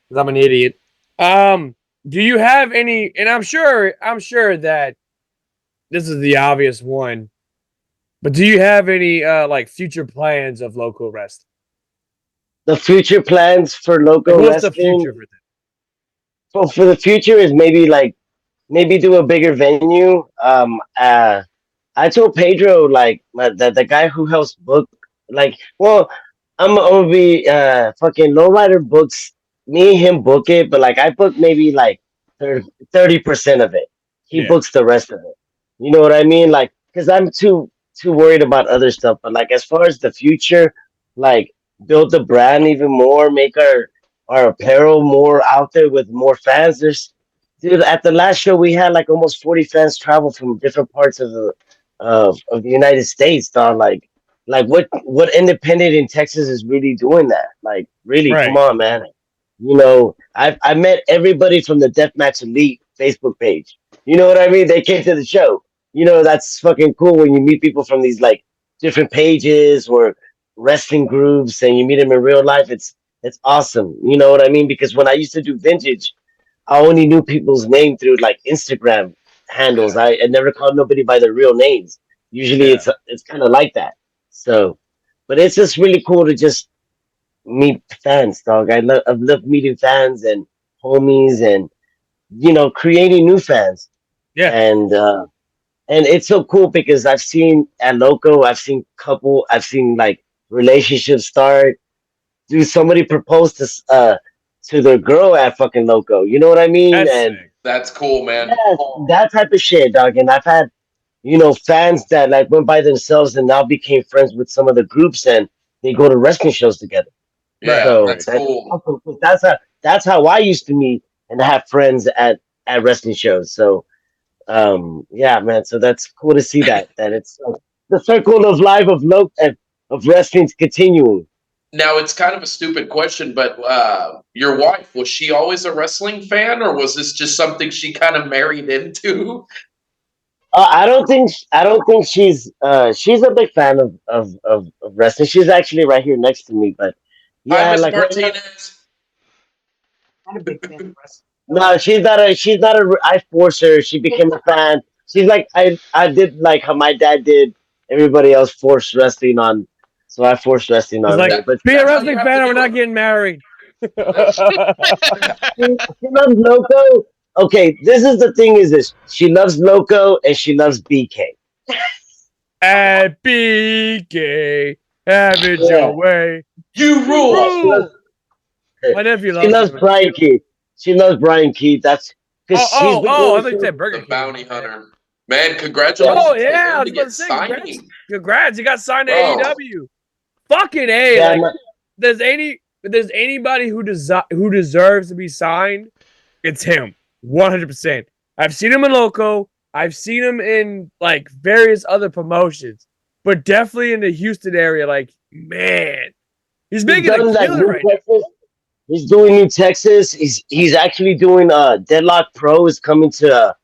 because I'm an idiot. Do you have any? And I'm sure that this is the obvious one, but do you have any like future plans of local wrestling? The future plans for local What's the wrestling? future for that? Well, for the future is maybe do a bigger venue. I told Pedro, like, the guy who helps book, like, well, I'm gonna be fucking lowrider books. Me and him book it, but like I book maybe like 30% of it. He books the rest of it. You know what I mean? Like, because I'm too worried about other stuff. But like as far as the future, like build the brand even more, make our apparel more out there with more fans. Dude, at the last show we had like almost 40 fans travel from different parts of the United States, dog. Like what independent in Texas is really doing that? Like, really, come on, man. You know, I met everybody from the Deathmatch Elite Facebook page. You know what I mean? They came to the show. You know, that's fucking cool when you meet people from these like different pages or wrestling groups and you meet them in real life. It's awesome. You know what I mean? Because when I used to do vintage, I only knew people's name through like Instagram handles. I never called nobody by their real names. Usually it's kind of like that. So, but it's just really cool to just meet fans, dog. I've loved meeting fans and homies and creating new fans. Yeah. And it's so cool because I've seen at Loko, I've seen like relationships start. Dude, somebody proposed to their girl at fucking Loko. You know what I mean? That's cool, man. Yeah, that type of shit, dog. And I've had, fans that like went by themselves and now became friends with some of the groups and they go to wrestling shows together. Yeah, so that's cool. Awesome. That's how I used to meet and have friends at wrestling shows. So yeah, man. So that's cool to see that it's the circle of life of wrestling's continuing. Now it's kind of a stupid question, but your wife, was she always a wrestling fan, or was this just something she kind of married into? I don't think she's a big fan of wrestling. She's actually right here next to me, but yeah, Hi, Miss like Martinez. no, she's not a. I forced her. She became a fan. She's like I did like how my dad did. Everybody else forced wrestling on, so I forced wrestling on her. But be a wrestling fan, or we're not getting married. She loves Loko. Okay, this is the thing: is this she loves Loko and she loves BK. At BK, have it your way. You rule. My nephew She loves Brian Keith. She loves Brian Keith. That's because she's been I think that Burger King. Bounty Hunter. Man, congratulations. Oh yeah, I was about to say congrats. He got signed to AEW. Fucking A. Yeah, like, there's anybody who deserves to be signed, it's him. 100%. I've seen him in Loko. I've seen him in like various other promotions, but definitely in the Houston area. Like, man, he's making a killing right now. He's doing New Texas. He's actually doing Deadlock Pro is coming to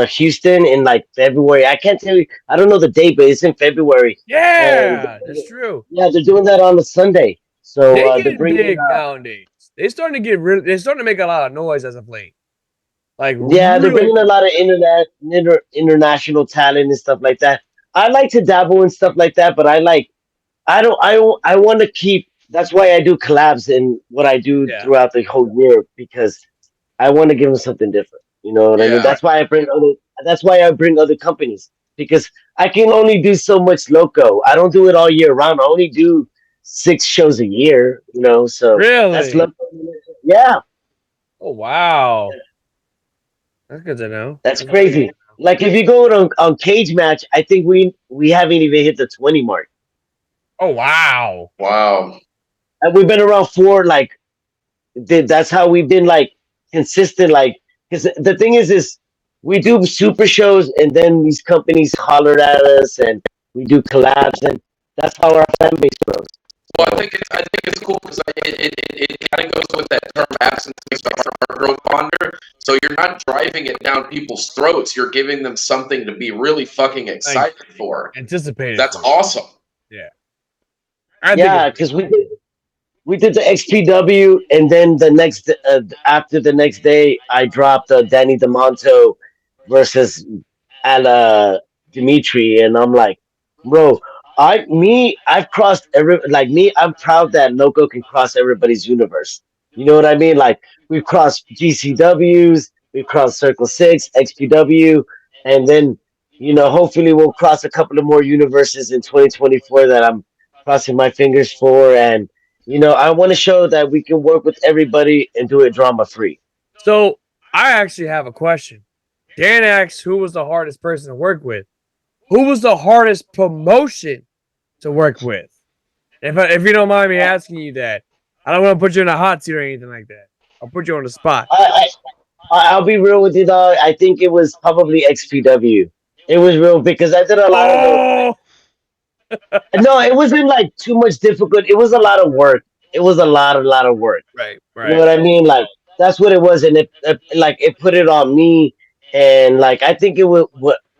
Houston in like February. I can't tell you. I don't know the date, but it's in February. Yeah, that's true. Yeah, they're doing that on a Sunday. So they're bringing big nowadays. They're starting to make a lot of noise as of late. Like, yeah, they're bringing a lot of international talent and stuff like that. I like to dabble in stuff like that, but I want to keep. That's why I do collabs in what I do throughout the whole year, because I want to give them something different. You know what I mean? That's why I bring other companies, because I can only do so much Loko. I don't do it all year round. I only do 6 shows a year. You know, so really, that's Loko. Yeah. Oh wow, that's good to know. That's crazy. Like if you go on Cage Match, I think we haven't even hit the 20 mark. Oh wow. Wow. And we've been around for like that's how we've been like consistent. Like because the thing is we do super shows and then these companies hollered at us and we do collabs and that's how our fan base grows. Well, I think it's cool because it kind of goes with that term absence makes our growth ponder. So you're not driving it down people's throats. You're giving them something to be really fucking excited for. Anticipated. That's awesome. Yeah. Yeah, because we did the XPW, and then the next after the next day, I dropped Danny DeMonto versus Ala Dimitri, and I'm like, bro, I've crossed I'm proud that Loko can cross everybody's universe. You know what I mean? Like we've crossed GCWs, we've crossed Circle Six, XPW, and then hopefully we'll cross a couple of more universes in 2024 that I'm crossing my fingers for, and I want to show that we can work with everybody and do it drama free. So I actually have a question. Dan asks, who was the hardest person to work with? Who was the hardest promotion to work with? If you don't mind me asking you that, I don't want to put you in a hot seat or anything like that. I'll put you on the spot. I'll be real with you, dog. I think it was probably XPW. It was real because I did a lot of. No, it wasn't like too much difficult. It was a lot of work. It was a lot of work. Right. You know what I mean? Like that's what it was, and it put it on me, and like I think it was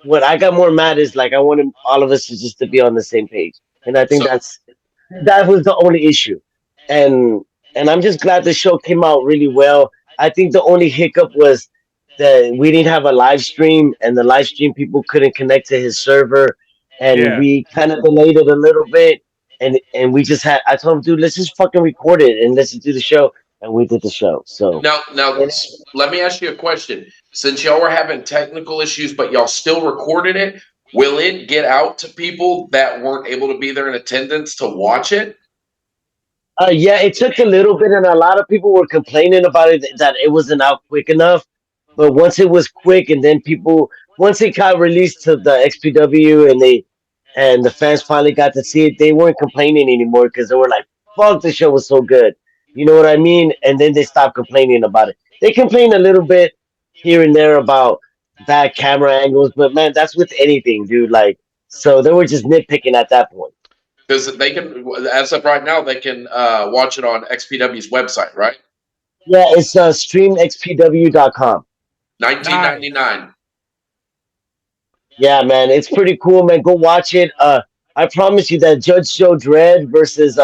what I got more mad is like I wanted all of us to just to be on the same page, and I think that was the only issue, and I'm just glad the show came out really well. I think the only hiccup was that we didn't have a live stream, and the live stream people couldn't connect to his server, and we kind of delayed it a little bit, and we just had. I told him, dude, let's just fucking record it and let's just do the show, and we did the show. So now, let me ask you a question. Since y'all were having technical issues, but y'all still recorded it, will it get out to people that weren't able to be there in attendance to watch it? Yeah, it took a little bit, and a lot of people were complaining about it that it wasn't out quick enough. But once it was quick, and then once it got released to the XPW, and the fans finally got to see it, they weren't complaining anymore because they were like, "Fuck, the show was so good." You know what I mean? And then they stopped complaining about it. They complained a little bit here and there about bad camera angles, but man, that's with anything, dude. Like, so they were just nitpicking at that point. Because they can, as of right now, they can watch it on XPW's website, right? Yeah, it's streamxpw.com. $19.99. Yeah, man, it's pretty cool, man. Go watch it. I promise you that Judge Joe Dredd versus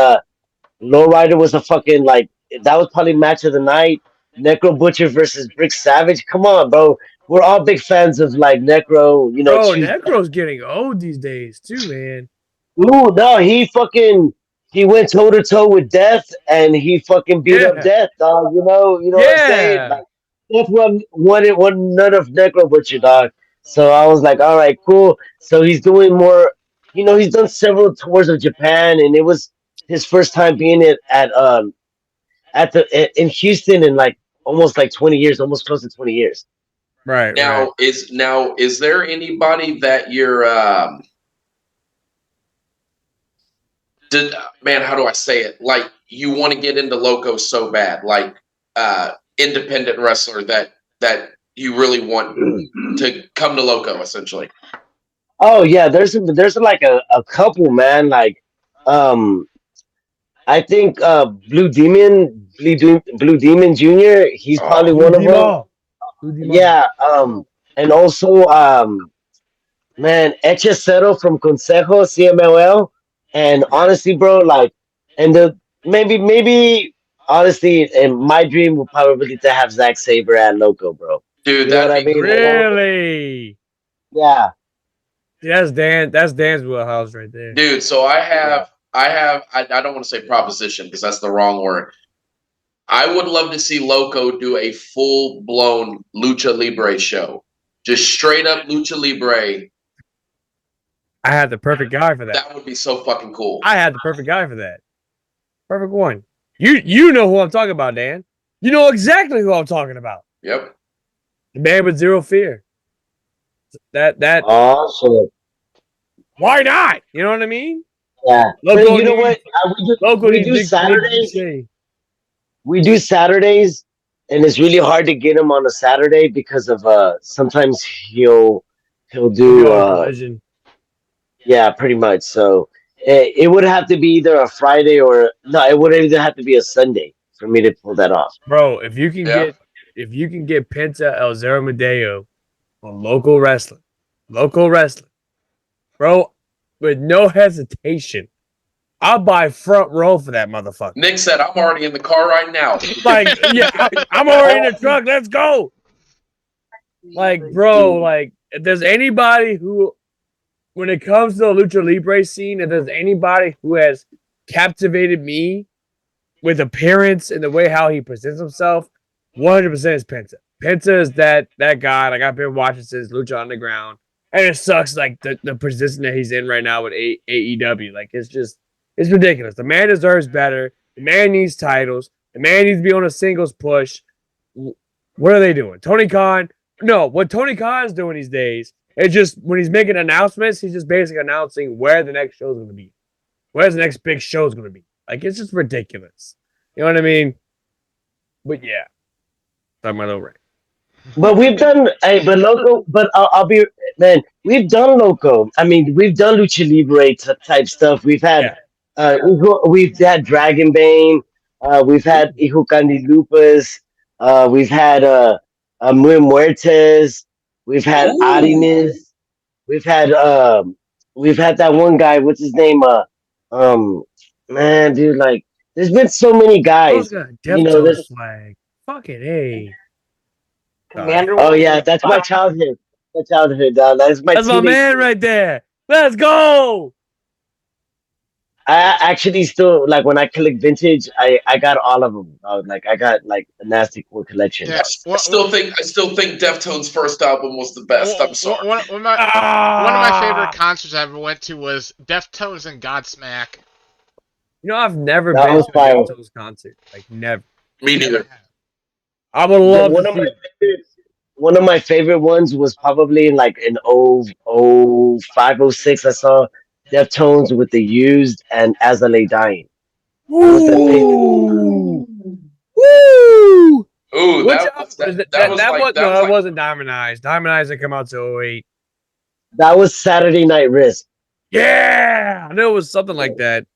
Lowrider was a fucking that was probably match of the night. Necro Butcher versus Brick Savage. Come on, bro. We're all big fans of like Necro. Bro, Necro's getting old these days too, man. Ooh, no, he went toe to toe with Death, and he fucking beat up Death, dog. You know what I'm saying? Like, Death won none of Necro Butcher, dog. So I was like, all right, cool. So he's doing more. He's done several tours of Japan, and it was his first time being in Houston in like almost like 20 years, almost close to 20 years. Right. Now is there anybody that you're man, how do I say it? Like you want to get into Loko so bad, like independent wrestler that you really want to come to Loko, essentially. Oh yeah, there's like a couple, man. Like I think Blue Demon Jr. He's probably one of them. Yeah, and also man, Echecero from Consejo CMLL. And honestly, bro, like, and maybe honestly, and my dream would probably be to have Zack Sabre at Loko, bro. Dude, that'd be really. Yeah. That's Dan's wheelhouse right there. Dude, so I don't want to say proposition because that's the wrong word. I would love to see Loko do a full-blown Lucha Libre show. Just straight up Lucha Libre. I had the perfect guy for that. That would be so fucking cool. I had the perfect guy for that. Perfect one. You know who I'm talking about, Dan. You know exactly who I'm talking about. Yep. The man with zero fear. That. Oh, so Why not? You know what I mean? yeah. But Local you know needs what? local We needs do Nick Saturdays. Boucher. We do Saturdays, and it's really hard to get him on a Saturday because of sometimes he'll We'll be do on Collision. yeah, pretty much. So it would have to be either a Friday or no, it would either have to be a Sunday for me to pull that off. Bro, if you can get Penta El Zero Medeo on local wrestling, bro, with no hesitation, I'll buy front row for that motherfucker. Nick said, "I'm already in the car right now." Like, yeah, I'm already in the truck. Let's go. Like, bro, like, if there's anybody who, when it comes to the Lucha Libre scene, if there's anybody who has captivated me with appearance and the way how he presents himself, 100% is Penta. Penta is that guy. Like, I've been watching since Lucha Underground, and it sucks. Like the position that he's in right now with AEW. Like, it's ridiculous. The man deserves better. The man needs titles. The man needs to be on a singles push. What are they doing? Tony Khan? No, what Tony Khan is doing these days, it's just when he's making announcements, he's just basically announcing where the next show is going to be. Where's the next big show is going to be. Like, it's just ridiculous. You know what I mean? But yeah. Talking about little Ray. But we've done, hey, but Loco, but I'll be, man, we've done Loco. I mean, we've done Lucha Libre type stuff. We've had Dragon Bane. We've had Hijo Candilupas. We've had Muy Muertes. We've had Arines. We've had that one guy. What's his name? Um, man, dude, like, there's been so many guys. You know, Deftones flag. Fucking A. Commander. Oh yeah, that's my childhood. My childhood, dog. That's my man right there. Let's go. I actually still like when I collect vintage. I got all of them. I got like a nasty cool collection. Yeah, I still think Deftones' first album was the best. I'm sorry. One of my favorite concerts I ever went to was Deftones and Godsmack. You know, I've never been to a Deftones concert. Like, never. Me neither. I would love to see. One of my favorite ones was probably in 05, 06. I saw Deftones with The Used and As I Lay Dying. Woo! Ooh, that wasn't Diamond Eyes. Diamond Eyes didn't come out till 08. That was Saturday Night Risk. Yeah, I knew it was something like that.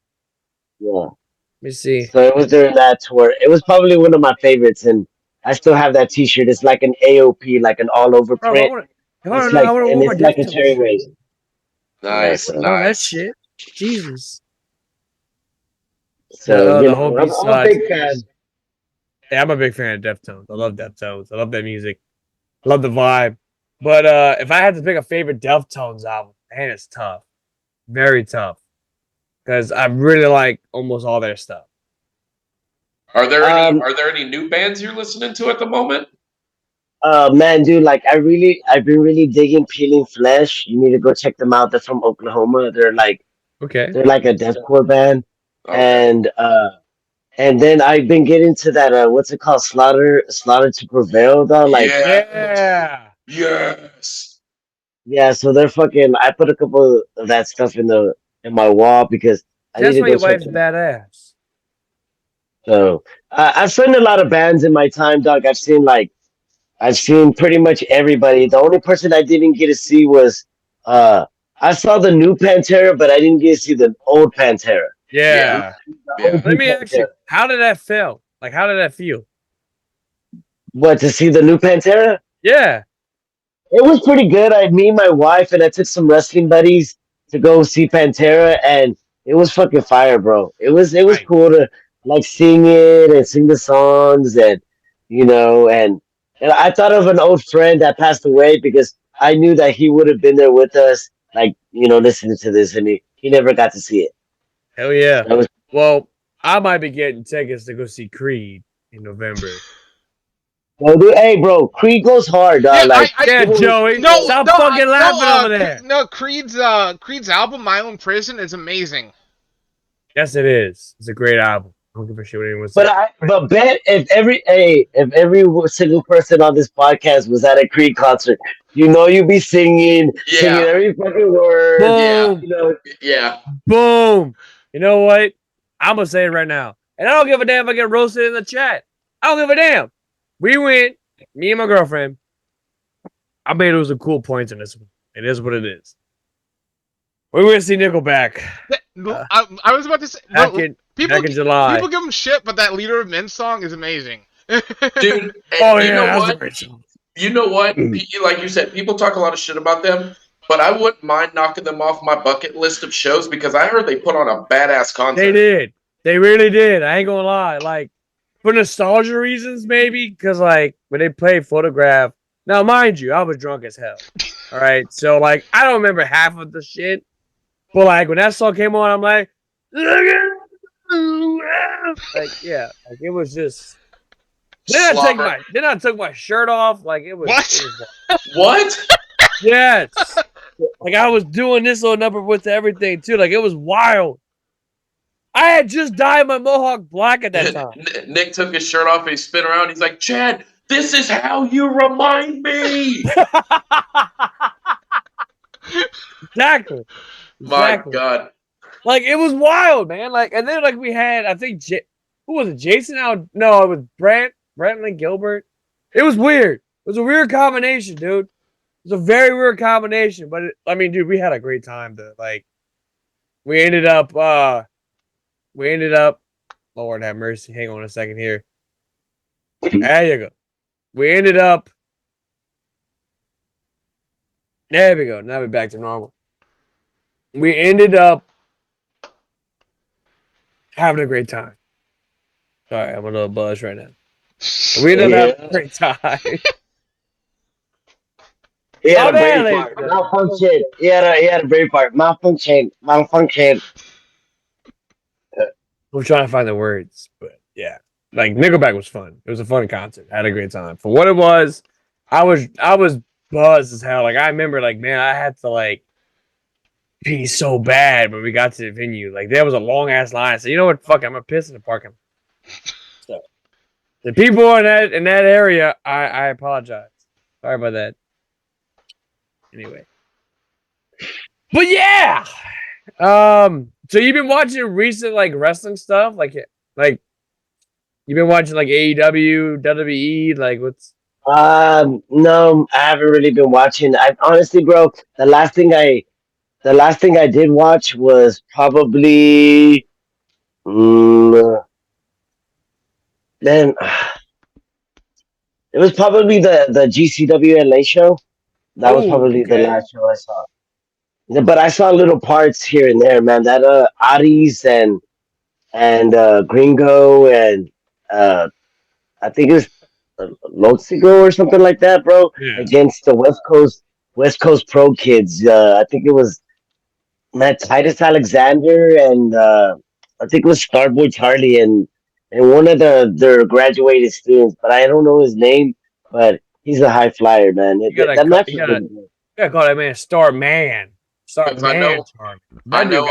Yeah. Let me see. So it was during that tour. It was probably one of my favorites, and I still have that T-shirt. It's like an AOP, like an all-over print. It's like a cherry race. Nice, Oh, that shit. Jesus. So I'm a big fan. Yeah, I'm a big fan of Deftones. I love Deftones. I love that music. I love the vibe. But if I had to pick a favorite Deftones album, man, it's tough. Very tough. Because I really like almost all their stuff. Are there any new bands you're listening to at the moment? Man, dude, like I've been really digging Peeling Flesh. You need to go check them out. They're from Oklahoma. They're like a deathcore band. Okay. And then I've been getting to that what's it called? Slaughter to Prevail, though. Like yes. Yeah, so they're fucking. I put a couple of that stuff in my wall because that's why your wife's badass. So I've seen a lot of bands in my time, dog. I've seen pretty much everybody. The only person I didn't get to see was I saw the new Pantera, but I didn't get to see the old Pantera. Yeah. Let me ask you, how did that feel? Like, how did that feel? What, to see the new Pantera? Yeah. It was pretty good. Me and my wife, and I took some wrestling buddies to go see Pantera, and it was fucking fire, bro. It was cool to like sing it and sing the songs, and and I thought of an old friend that passed away because I knew that he would have been there with us, like listening to this, and he never got to see it. Hell yeah! Well, I might be getting tickets to go see Creed in November. Well, dude, hey, bro, Creed goes hard, dog. Joey. Stop fucking laughing over there. No, Creed's album, My Own Prison, is amazing. Yes, it is. It's a great album. don't give a shit what anyone says. But bet if every single person on this podcast was at a Creed concert, you'd be singing every fucking word. Boom. Boom. You know what? I'm gonna say it right now, and I don't give a damn if I get roasted in the chat. I don't give a damn. We went, me and my girlfriend. I made it some cool points in this one. It is what it is. We went to see Nickelback. I was about to say, back in July. People give them shit, but that Leader of Men song is amazing. Dude, that's a great song. You know what? Like you said, people talk a lot of shit about them, but I wouldn't mind knocking them off my bucket list of shows because I heard they put on a badass concert. They did. They really did. I ain't gonna lie. Like, for nostalgia reasons, maybe, because, like, when they played Photograph, now, mind you, I was drunk as hell. All right? So, like, I don't remember half of the shit. But, like, when that song came on, I'm like, yeah. Like, it was just. Then I took my shirt off. Like, it was. What? Yes. Like, I was doing this little number with everything, too. Like, it was wild. I had just dyed my mohawk black at that time. Nick took his shirt off and he spin around. He's like, Chad, this is how you remind me. Exactly. My God. Like, it was wild, man. Like, and then, like, we had, I think, who was it? Jason out? No, it was Brantley Gilbert. It was weird. It was a weird combination, dude. It was a very weird combination. But, dude, we had a great time, though. Like, we ended up, Lord have mercy. Hang on a second here. There you go. We ended up, there we go. Now we're back to normal. We ended up having a great time. Sorry, I'm a little buzzed right now. We ended up having a great time. He had a brain fart. Malfunction. He had a brain fart. Malfunction. I'm trying to find the words, but yeah. Like, Nickelback was fun. It was a fun concert. I had a great time. For what it was, I was buzzed as hell. Like, I remember, like, man, I had to, like, pee so bad when we got to the venue. Like, there was a long ass line. So, you know what? Fuck it, I'm gonna piss in the parking lot. So, the people in that area, I apologize. Sorry about that. Anyway. But yeah. So you've been watching recent, like, wrestling stuff? Like you've been watching, like, AEW, WWE, like, what's... No, I haven't really been watching. I honestly, bro, the last thing I did watch was probably, it was probably the GCW LA show. That was probably the last show I saw. But I saw little parts here and there, man. That Aries and Gringo and I think it was Loxigo or something like that, bro. Yeah. Against the West Coast Pro Kids. I think it was Titus Alexander and I think it was Starboy Charlie and one of their graduated students, but I don't know his name. But he's a high flyer, man. You gotta call that man Star Man. I know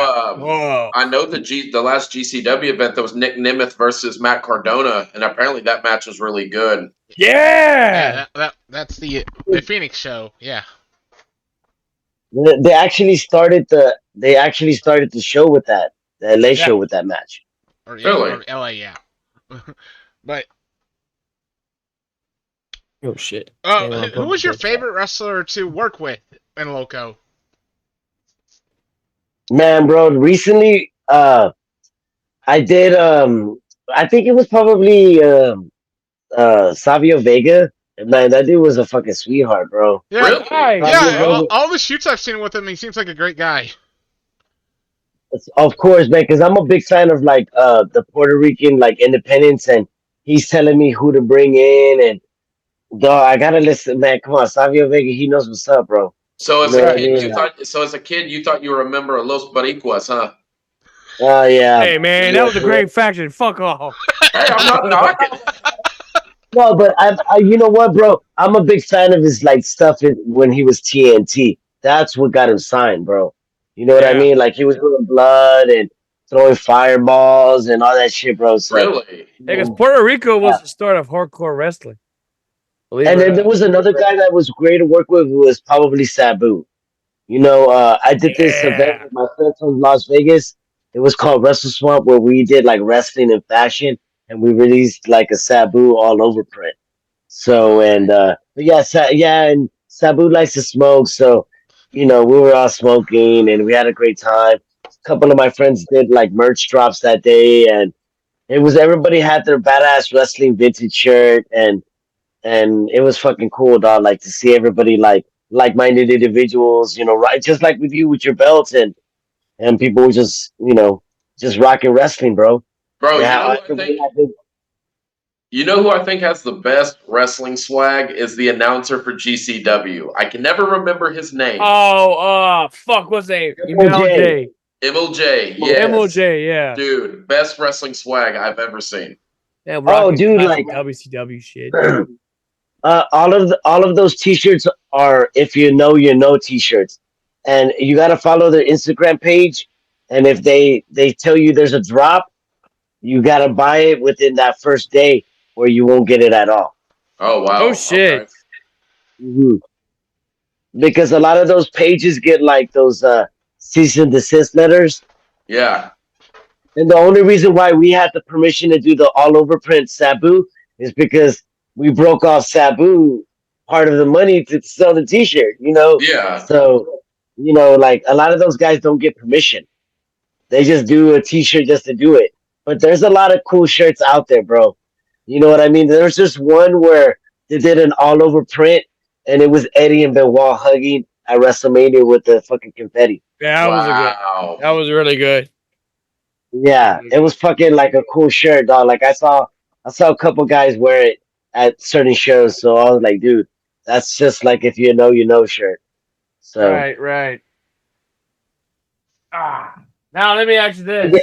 the last GCW event that was Nick Nemeth versus Matt Cardona, and apparently that match was really good. Yeah, that's the Phoenix show. Yeah, they actually started the show with that, the LA show with that match. Really? Or LA, yeah. But oh shit! Who was your favorite wrestler to work with in Loko? Man, bro, recently, I did, I think it was probably, Savio Vega. Man, that dude was a fucking sweetheart, bro. Yeah, really? Yeah, all the shoots I've seen with him, he seems like a great guy. Of course, man, because I'm a big fan of, like, the Puerto Rican, like, independence, and he's telling me who to bring in, and, dog, I gotta listen, man, come on, Savio Vega, he knows what's up, bro. So as a kid, you thought you were a member of Los Boricuas, huh? Oh yeah. Hey man, that was a great faction. Fuck off. Hey, I'm not knocking. No, but I, you know what, bro? I'm a big fan of his like stuff when he was TNT. That's what got him signed, bro. You know what I mean? Like he was doing blood and throwing fireballs and all that shit, bro. So, Really? Yeah, because Puerto Rico was the start of hardcore wrestling. And then there was another guy that was great to work with, who was probably Sabu. I did this event with my friends from Las Vegas. It was called Wrestle Swamp, where we did like wrestling and fashion, and we released like a Sabu all over print. So but yeah, and Sabu likes to smoke, so we were all smoking and we had a great time. A couple of my friends did like merch drops that day, and it was everybody had their badass wrestling vintage shirt, and it was fucking cool, dog. Like to see everybody like-minded individuals, right? Just like with you with your belts, and people were just rocking wrestling, bro. Bro, Yeah, you know who I think has the best wrestling swag is the announcer for GCW. I can never remember his name. Fuck, what's his name? MLJ. MLJ, yes. MLJ, yeah. Dude, best wrestling swag I've ever seen. Yeah, dude, like WCW shit. all of those T-shirts are if you know T-shirts, and you got to follow their Instagram page. And if they tell you there's a drop, you got to buy it within that first day, or you won't get it at all. Oh wow! Oh shit! Okay. Mm-hmm. Because a lot of those pages get like those cease and desist letters. Yeah. And the only reason why we had the permission to do the all over print Sabu is because we broke off Sabu part of the money to sell the T-shirt. Yeah. So like a lot of those guys don't get permission. They just do a T-shirt just to do it. But there's a lot of cool shirts out there, bro. You know what I mean? There's just one where they did an all over print, and it was Eddie and Benoit hugging at WrestleMania with the fucking confetti. Yeah, that was really good. Yeah, it was fucking like a cool shirt, dog. Like I saw a couple guys wear it at certain shows, so I was like, dude, that's just like if you know shirt. So right. Now let me ask you this: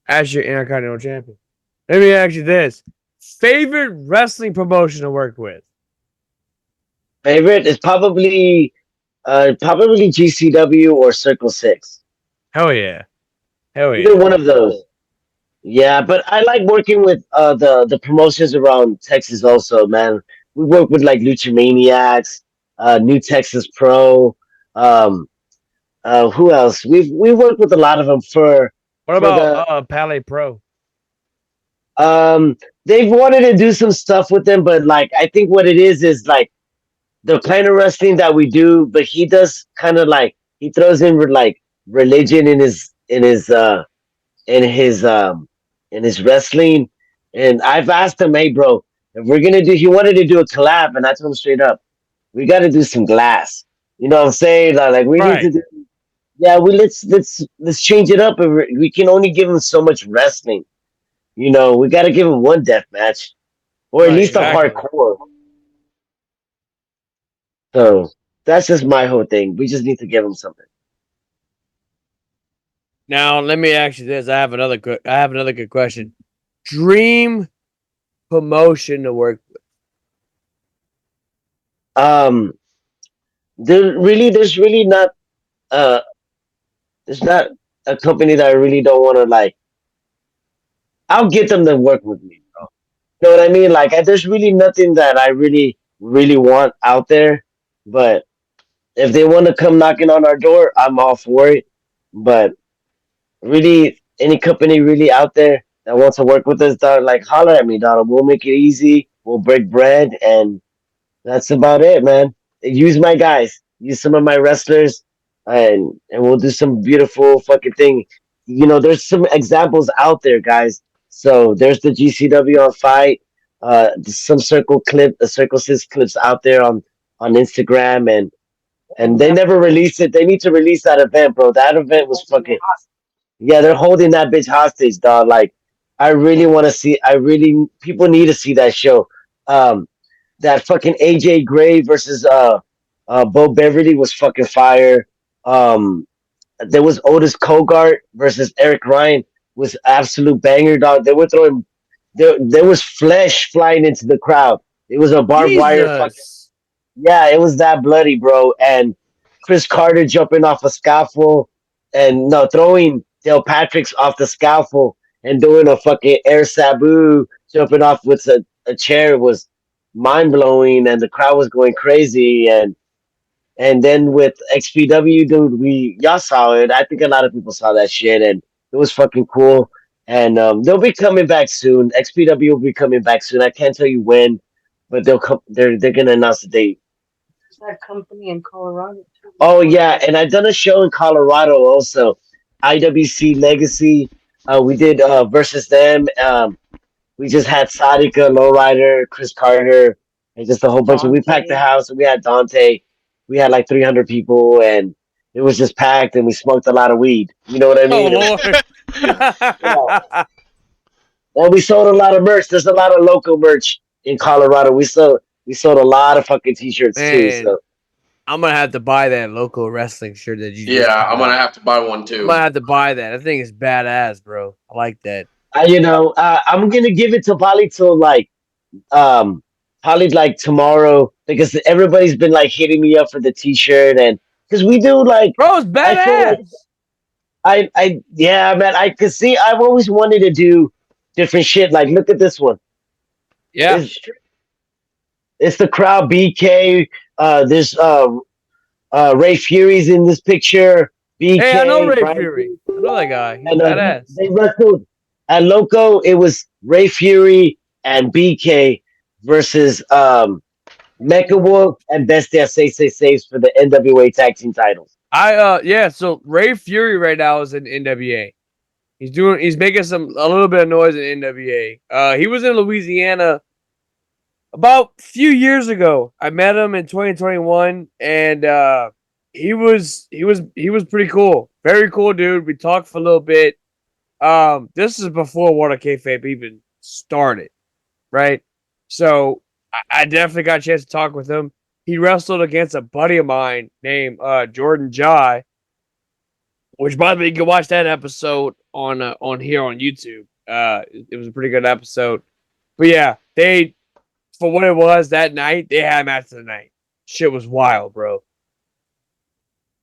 as your Intercontinental Champion, let me ask you this: favorite wrestling promotion to work with? Favorite is probably GCW or Circle 6. Hell yeah. Either one of those. Yeah, but I like working with the promotions around Texas also, man. We work with like Lucha Maniacs, New Texas Pro. Who else? We've worked with a lot of them for. What about Palais Pro? They've wanted to do some stuff with them, but like I think what it is like the kind of wrestling that we do, but he does kind of like he throws in like religion in his wrestling. And I've asked him, hey bro, if we're gonna do, he wanted to do a collab, and I told him straight up, we got to do some glass. You know what I'm saying? Like we need to do. Yeah, let's change it up. We can only give him so much wrestling. We got to give him one death match, or at least a hardcore. So that's just my whole thing. We just need to give him something. Now let me ask you this. I have another good question. Dream promotion to work with. There's not a company that I really don't want to like. I'll get them to work with me, bro. You know what I mean? Like, there's really nothing that I really, really want out there. But if they want to come knocking on our door, I'm all for it. But really, any company really out there that wants to work with us, dog, like, holler at me, dog. We'll make it easy. We'll break bread, and that's about it, man. Use my guys. Use some of my wrestlers, and we'll do some beautiful fucking thing. There's some examples out there, guys. So there's the GCW on Fight. Some Circle 6 clips out there on Instagram, and they never released it. They need to release that event, bro. That event was fucking. Yeah, they're holding that bitch hostage, dog. Like, I really want to see. People need to see that show. That fucking AJ Gray versus Bo Beverly was fucking fire. There was Otis Kogart versus Eric Ryan was absolute banger, dog. They were throwing there was flesh flying into the crowd. It was a barbed wire fucking. Yeah, it was that bloody, bro. And Chris Carter jumping off a scaffold and no throwing Del Patrick's off the scaffold and doing a fucking air sabu, jumping off with a chair was mind blowing, and the crowd was going crazy. And then with XPW, dude, y'all saw it. I think a lot of people saw that shit, and it was fucking cool. And they'll be coming back soon. XPW will be coming back soon. I can't tell you when, but they'll come. They're gonna announce the date. There's that company in Colorado too. Oh yeah, and I've done a show in Colorado also. IWC Legacy. We did versus them. We just had Sadika, Lowrider, Chris Carter, and just a whole bunch of. We packed the house, and we had Dante. We had like 300 people, and it was just packed, and we smoked a lot of weed. You know what I mean? Oh Lord. Yeah. And we sold a lot of merch. There's a lot of local merch in Colorado. We sold a lot of fucking t-shirts too. So I'm gonna have to buy that local wrestling shirt that you. Yeah, I'm gonna have to buy one too. I'm gonna have to buy that. I think it's badass, bro. I like that. I'm gonna give it to Polly till probably like tomorrow because everybody's been like hitting me up for the t-shirt and because we do like bro, it's badass. Yeah, man. I could see. I've always wanted to do different shit. Like, look at this one. Yeah, it's the crowd. BK. There's Ray Fury's in this picture. BK. Hey, I know Ray Fury. I know that guy. He's badass. They wrestled at Loko. It was Ray Fury and BK versus Mecha Wolf and Bestia Saves for the NWA Tag Team titles. So Ray Fury right now is in NWA. He's making a little bit of noise in NWA. He was in Louisiana about a few years ago. I met him in 2021 and he was pretty cool. Very cool dude. We talked for a little bit. This is before WOK Kayfabe even started, right? So I definitely got a chance to talk with him. He wrestled against a buddy of mine named Jordan Jai, which by the way, you can watch that episode on here on YouTube. It was a pretty good episode. But yeah, they for what it was that night, they had a match of the night. Shit was wild, bro.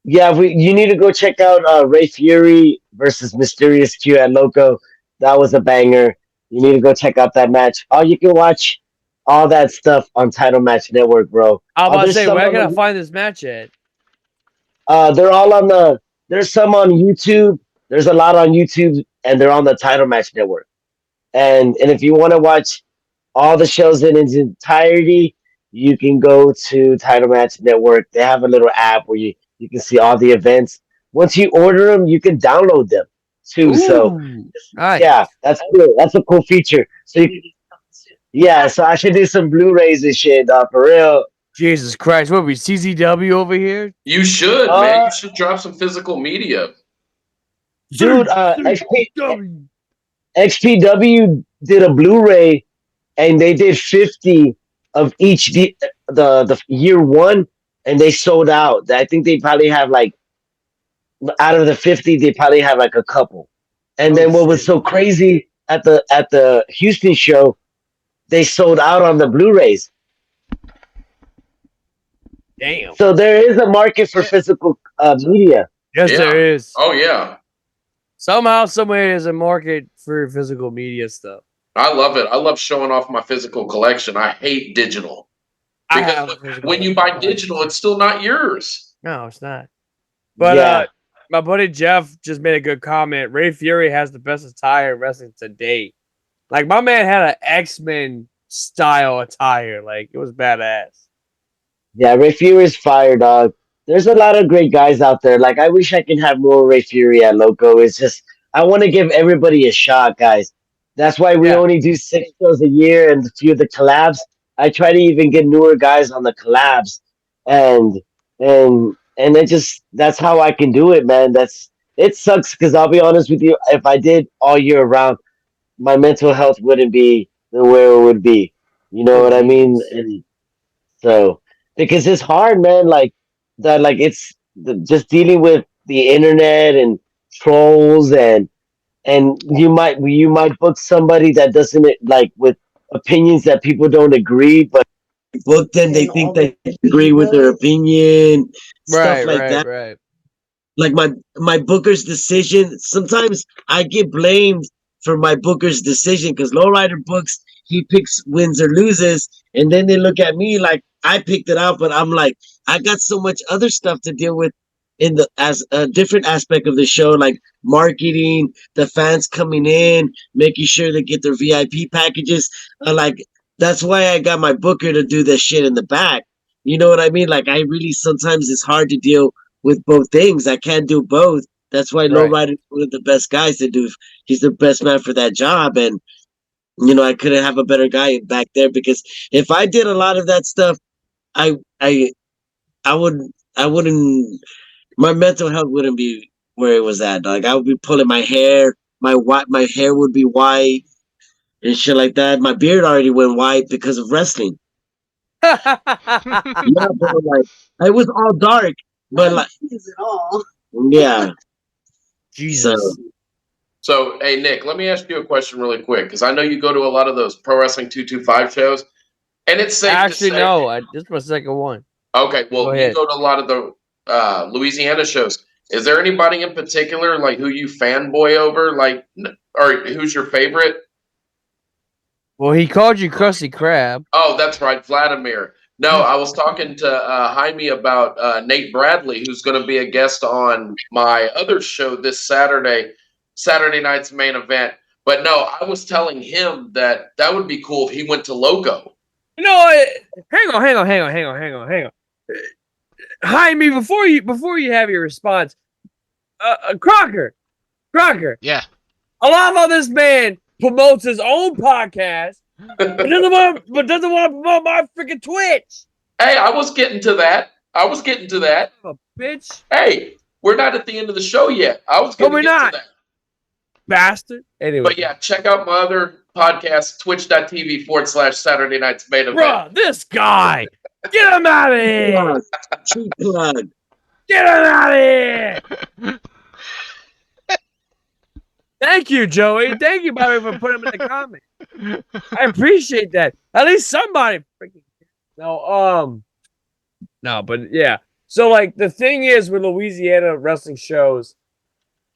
Yeah, you need to go check out Ray Fury versus Mysterious Q at Loko. That was a banger. You need to go check out that match. Oh, you can watch all that stuff on Title Match Network, bro. I was about to say, where can I find this match at? They're all on there's some on YouTube. There's a lot on YouTube, and they're on the Title Match Network. And if you want to watch all the shows in its entirety, you can go to Title Match Network. They have a little app where you can see all the events. Once you order them, you can download them too. Ooh, so nice. Yeah, that's cool. That's a cool feature. So so I should do some Blu-rays and shit for real. Jesus Christ, what are we, CZW over here? You should, man. You should drop some physical media. Dude, XPW did a Blu-ray and they did 50 of each the year one and they sold out. I think they probably have like out of the 50, they probably have like a couple. And then what was so crazy at the Houston show, they sold out on the Blu-rays. Damn. So there is a market for physical media. Yes, there is. Oh yeah. Somehow, somewhere, there's a market for physical media stuff. I love it. I love showing off my physical collection. I hate digital. Because when you buy digital, it's still not yours. No, it's not. But my buddy Jeff just made a good comment. Ray Fury has the best attire in wrestling to date. Like, my man had an X-Men style attire. Like, it was badass. Yeah, Ray Fury's fire, dog. There's a lot of great guys out there. Like, I wish I could have more Ray Fury at Loko. It's just, I want to give everybody a shot, guys. That's why we only do 6 shows a year and a few of the collabs. I try to even get newer guys on the collabs. And it just, that's how I can do it, man. It sucks because I'll be honest with you, if I did all year round, my mental health wouldn't be where it would be. You know what I mean? And so, because it's hard, man. Like it's just dealing with the internet and trolls and you might book somebody that doesn't like with opinions that people don't agree, but book them, they think they agree with their opinion, stuff like that. Right. like my booker's decision. Sometimes I get blamed for my booker's decision because lowrider books, he picks wins or loses, and then they look at me like I picked it out, but I'm like I got so much other stuff to deal with in the as a different aspect of the show, like marketing, the fans coming in, making sure they get their VIP packages. Like that's why I got my booker to do that shit in the back. You know what I mean? Like I really sometimes it's hard to deal with both things. I can't do both. That's why Lowrider is one of the best guys to do. He's the best man for that job, and I couldn't have a better guy back there because if I did a lot of that stuff, I I I would I wouldn't my mental health wouldn't be where it was at. Like I would be pulling my hair, my hair would be white and shit like that. My beard already went white because of wrestling. Yeah, but like it was all dark, but like yeah. Jesus. So, hey Nick, let me ask you a question really quick because I know you go to a lot of those Pro Wrestling 225 shows, and it's safe to say. No, this is my second one. Okay, well, you go to a lot of the Louisiana shows. Is there anybody in particular, like, who you fanboy over, like, or who's your favorite? Well, he called you Krusty Krab. Oh, that's right, Vladimir. No, I was talking to Jaime about Nate Bradley, who's going to be a guest on my other show this Saturday night's main event. But no, I was telling him that would be cool if he went to Loko. Hang on. Jaime, before you have your response, Crocker. Yeah. I love how this man promotes his own podcast, but doesn't want to promote my freaking Twitch. Hey, I was getting to that. Oh, bitch. Hey, we're not at the end of the show yet. I was going to get to that. Bastard. Anyway. But yeah, check out my other podcast, twitch.tv/Saturday Night's Main Event. Bruh, this guy. Get him out of here. Cheap plug. Get him out of here. Thank you, Joey. Thank you, by the way, for putting him in the comments. I appreciate that. At least somebody freaking. No, but yeah. So like the thing is with Louisiana wrestling shows,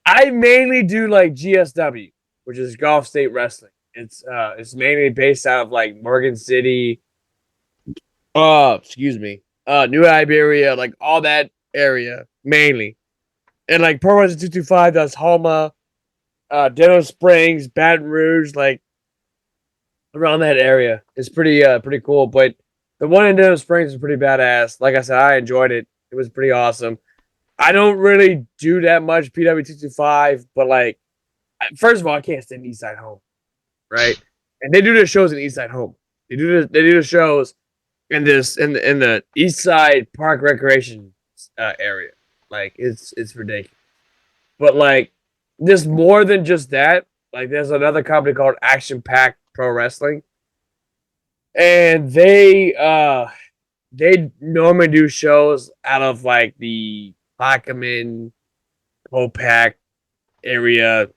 I mainly do like GSW, which is Gulf State Wrestling. It's mainly based out of like Morgan City, New Iberia, like all that area mainly. And like Pro Wrestling 225 does Homa, Denham Springs, Baton Rouge, like around that area. It's pretty cool. But the one in Denham Springs is pretty badass. Like I said, I enjoyed it. It was pretty awesome. I don't really do that much PW225, but like, first of all, I can't stand Eastside Home, right? And they do their shows in Eastside Home. They do the shows in the Eastside Park Recreation area. Like it's ridiculous. But like, there's more than just that. Like, there's another company called Action Pack Pro Wrestling, and they normally do shows out of like the Plaquemine, Popac area,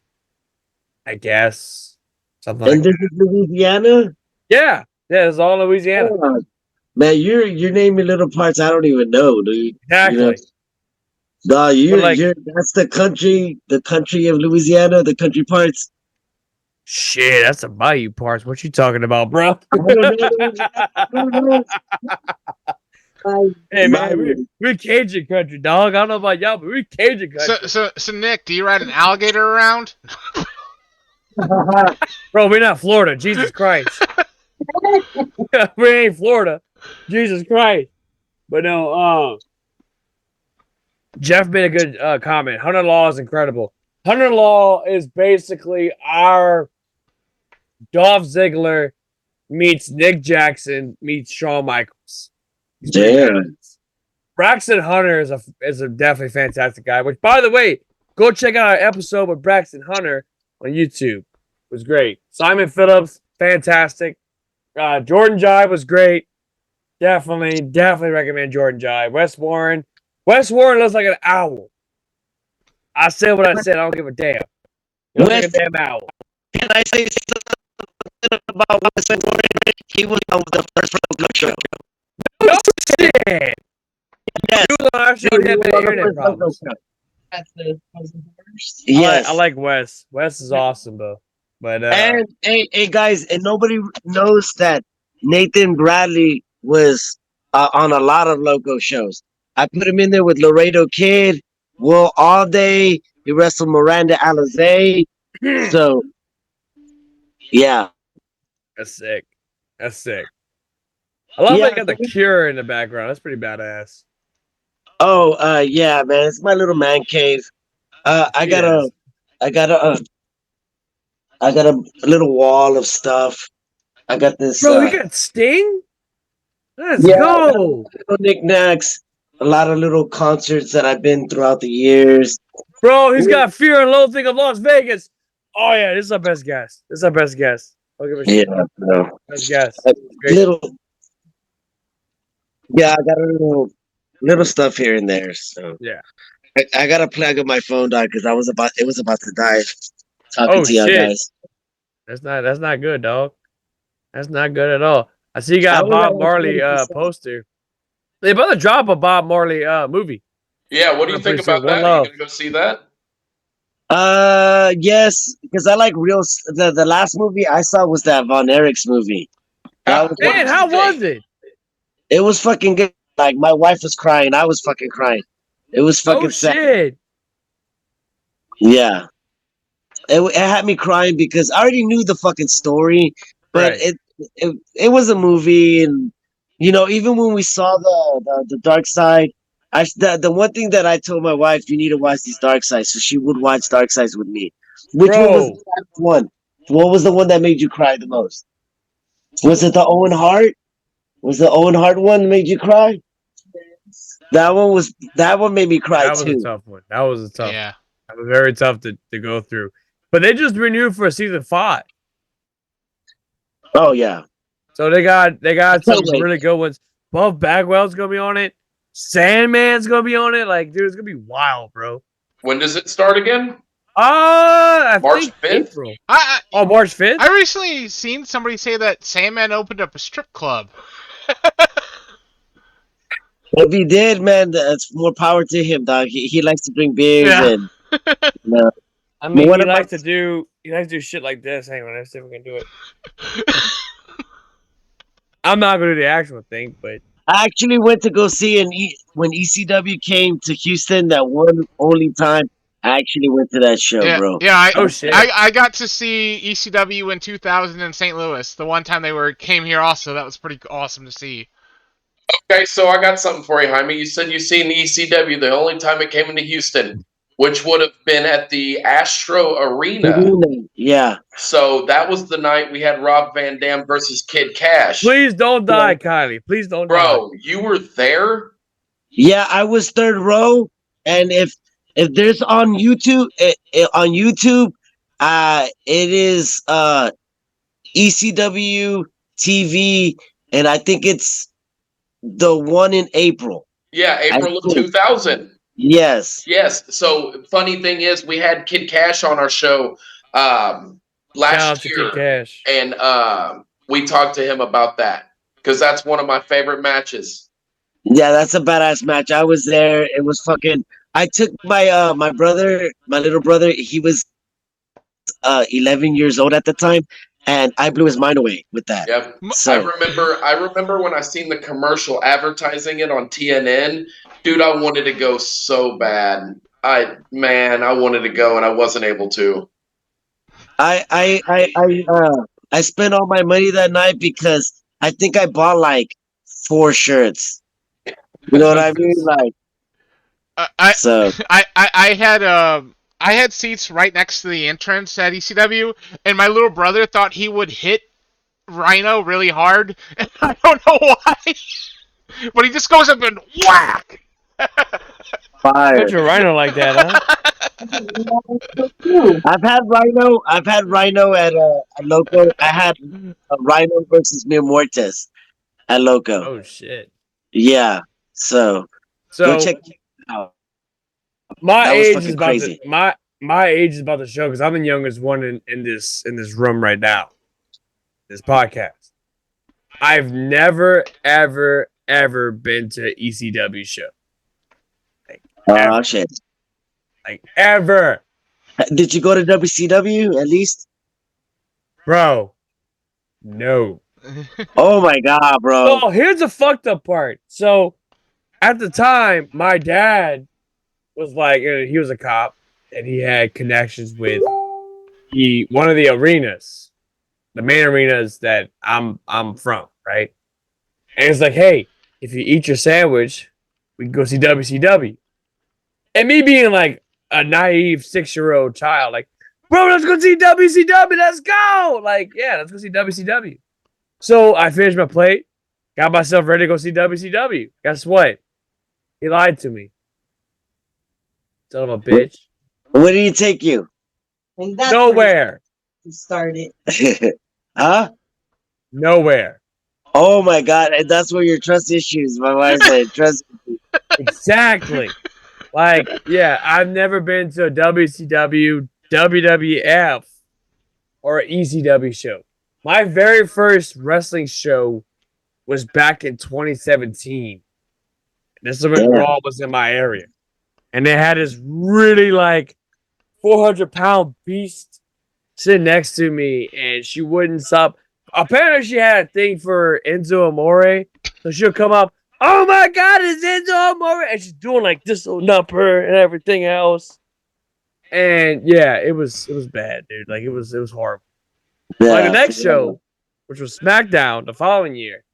I guess. Something and like this is Louisiana? Yeah, it's all Louisiana. Oh, man, you're naming little parts I don't even know, dude. Exactly. No, you're that's the country of Louisiana, the country parts. Shit, that's the bayou parts. What you talking about, bro? Hey man, we're Cajun country, dog. I don't know about y'all, but we're Cajun country. So Nick, do you ride an alligator around? Bro, we're not Florida. Jesus Christ. We ain't Florida. Jesus Christ. But no, Jeff made a good comment. Hunter Law is incredible. Hunter Law is basically our Dolph Ziggler meets Nick Jackson meets Shawn Michaels. Damn. Braxton Hunter is a definitely fantastic guy. Which, by the way, go check out our episode with Braxton Hunter on YouTube. It was great. Simon Phillips, fantastic. Jordan Jive was great. Definitely recommend Jordan Jive. Wes Warren looks like an owl. I said what I said. I don't give a damn. He looks like a damn owl. Can I say something about Wes Warren? He was on the first Loko show. No shit. Yes. He was on our show. He had the internet problems. Yes. I like Wes. Wes is awesome, though. But And hey guys, and nobody knows that Nathan Bradley was on a lot of Loco shows. I put him in there with Laredo Kid, Will All Day. He wrestled Miranda Alizé. So yeah, that's sick. That's sick. I love yeah. they got the Cure in the background. That's pretty badass. Oh, yeah, man. It's my little man cave. I got Yes. I got a little wall of stuff. I got this. Bro, you got Sting? Let's Yeah, I got a go. little knickknacks. A lot of little concerts that I've been throughout the years. Bro, he's got Fear and Loathing of Las Vegas. Oh, yeah, this is our best guess. This is our best guess. I'll give a shit. Yeah, no. Best guess. Great. Little. Yeah, I got a little stuff here and there. So Yeah. I got to plug in my phone, dog, because it was about to die talking Oh, to y'all shit. guys. That's not good, dog. That's not good at all. I see you I got a was Bob at Marley 40%. poster. They about to drop a Bob Marley movie. Yeah, what do you Pretty think soon. about One that? Are you love. gonna go see that? Yes, because I like the last movie I saw was that Von Erich's movie. That was What Man, did you how think? was it? It was fucking good. Like my wife was crying, I was fucking crying. It was fucking Oh, sad. shit. Yeah. It had me crying because I already knew the fucking story, but Right. it was a movie, and even when we saw the Dark Side, the one thing that I told my wife, you need to watch these Dark Sides, so she would watch Dark Sides with me. Which one was Bro. the last one? What was the one that made you cry the most? Was it the Owen Hart? Was the Owen Hart one that made you cry? That one made me cry That was a too. tough one. That was a tough. Yeah. That was very tough to go through. But they just renewed for season 5. Oh yeah. So they got Can't some wait. really good ones. Buff Bagwell's gonna be on it. Sandman's gonna be on it. Like, dude, it's gonna be wild, bro. When does it start again? I March think 5th? April. March 5th? I recently seen somebody say that Sandman opened up a strip club. If he did, man, that's more power to him, dog. He likes to bring beers Yeah. and I mean, what he about- likes to do shit like this. Hang on, let's see if we can do it. I'm not gonna do the actual thing, but I actually went to go see when ECW came to Houston that one only time. I actually went to that show, Yeah, bro. yeah. Oh, shit. I got to see ECW in 2000 in St. Louis. The one time they came here also. That was pretty awesome to see. Okay, so I got something for you, Jaime. You said you seen ECW the only time it came into Houston, which would have been at the Astro Arena. Yeah. So that was the night we had Rob Van Dam versus Kid Cash. please don't die, Kylie. Please don't die. Bro, you were there? Yeah, I was third row, and if there's on YouTube, it is ECW TV, and I think it's the one in April. Yeah, April of 2000. Yes. Yes. So funny thing is, we had Kid Cash on our show Shout out last to year, Kid Cash. and we talked to him about that because that's one of my favorite matches. Yeah, that's a badass match. I was there. It was fucking. I took my my little brother. He was 11 years old at the time, and I blew his mind away with that. Yep. So I remember when I seen the commercial advertising it on TNN, dude. I wanted to go so bad. I wanted to go and I wasn't able to. I spent all my money that night because I think I bought like 4 shirts. You know what I mean? Like so. I had seats right next to the entrance at ECW, and my little brother thought he would hit Rhino really hard, and I don't know why, but he just goes up and whack. Fire. Put your Rhino like that, huh? I've had Rhino at Loko. I had Rhino versus Mir Mortis at Loko. Oh shit. Yeah. So go check it out. My That was age fucking is about crazy. to my age is about to show because I'm the youngest one in this room right now. This podcast. I've never ever been to ECW show. Oh shit. Like, ever. Did you go to WCW at least? Bro. No. Oh my god, bro. So here's the fucked up part. So at the time, my dad was like, he was a cop and he had connections with one of the arenas, the main arenas that I'm from, right? And it's like, hey, if you eat your sandwich, we can go see WCW. And me being like a naive 6-year-old child, like, bro, let's go see WCW. Let's go. Like, yeah, let's go see WCW. So I finished my plate, got myself ready to go see WCW. Guess what? He lied to me. Son of a bitch. Where did he take you? And that's Nowhere. where started. Huh? Nowhere. Oh my god, and that's where your trust issues. My wife said trust. Exactly. Like, yeah, I've never been to a WCW, WWF, or ECW show. My very first wrestling show was back in 2017. This is when Raw was in my area. And they had this really like 400-pound beast sitting next to me, and she wouldn't stop. Apparently, she had a thing for Enzo Amore. So she'll come up, oh my God, it's Enzo Amore. And she's doing like this little number and everything else. And yeah, it was bad, dude. Like it was horrible. Yeah, Like the next show, which was SmackDown the following year,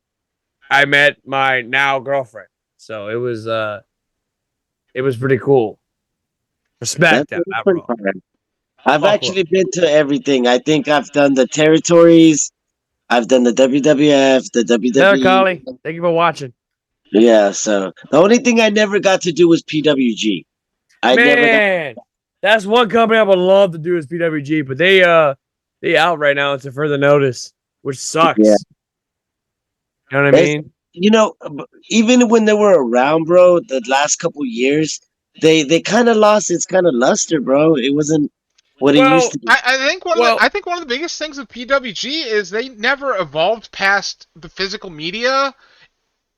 I met my now girlfriend. So it was pretty cool. For SmackDown, not Raw. I've actually been to everything. I think I've done the territories. I've done the WWF, the WWE. Hello, Collie. Thank you for watching. Yeah, so the only thing I never got to do was PWG. That's one company I would love to do is PWG, but they out right now until further notice, which sucks. Yeah. You know what I mean? You know, even when they were around, bro, the last couple years, they kind of lost its kind of luster, bro. It wasn't what it used to be. I think one of the biggest things with PWG is they never evolved past the physical media.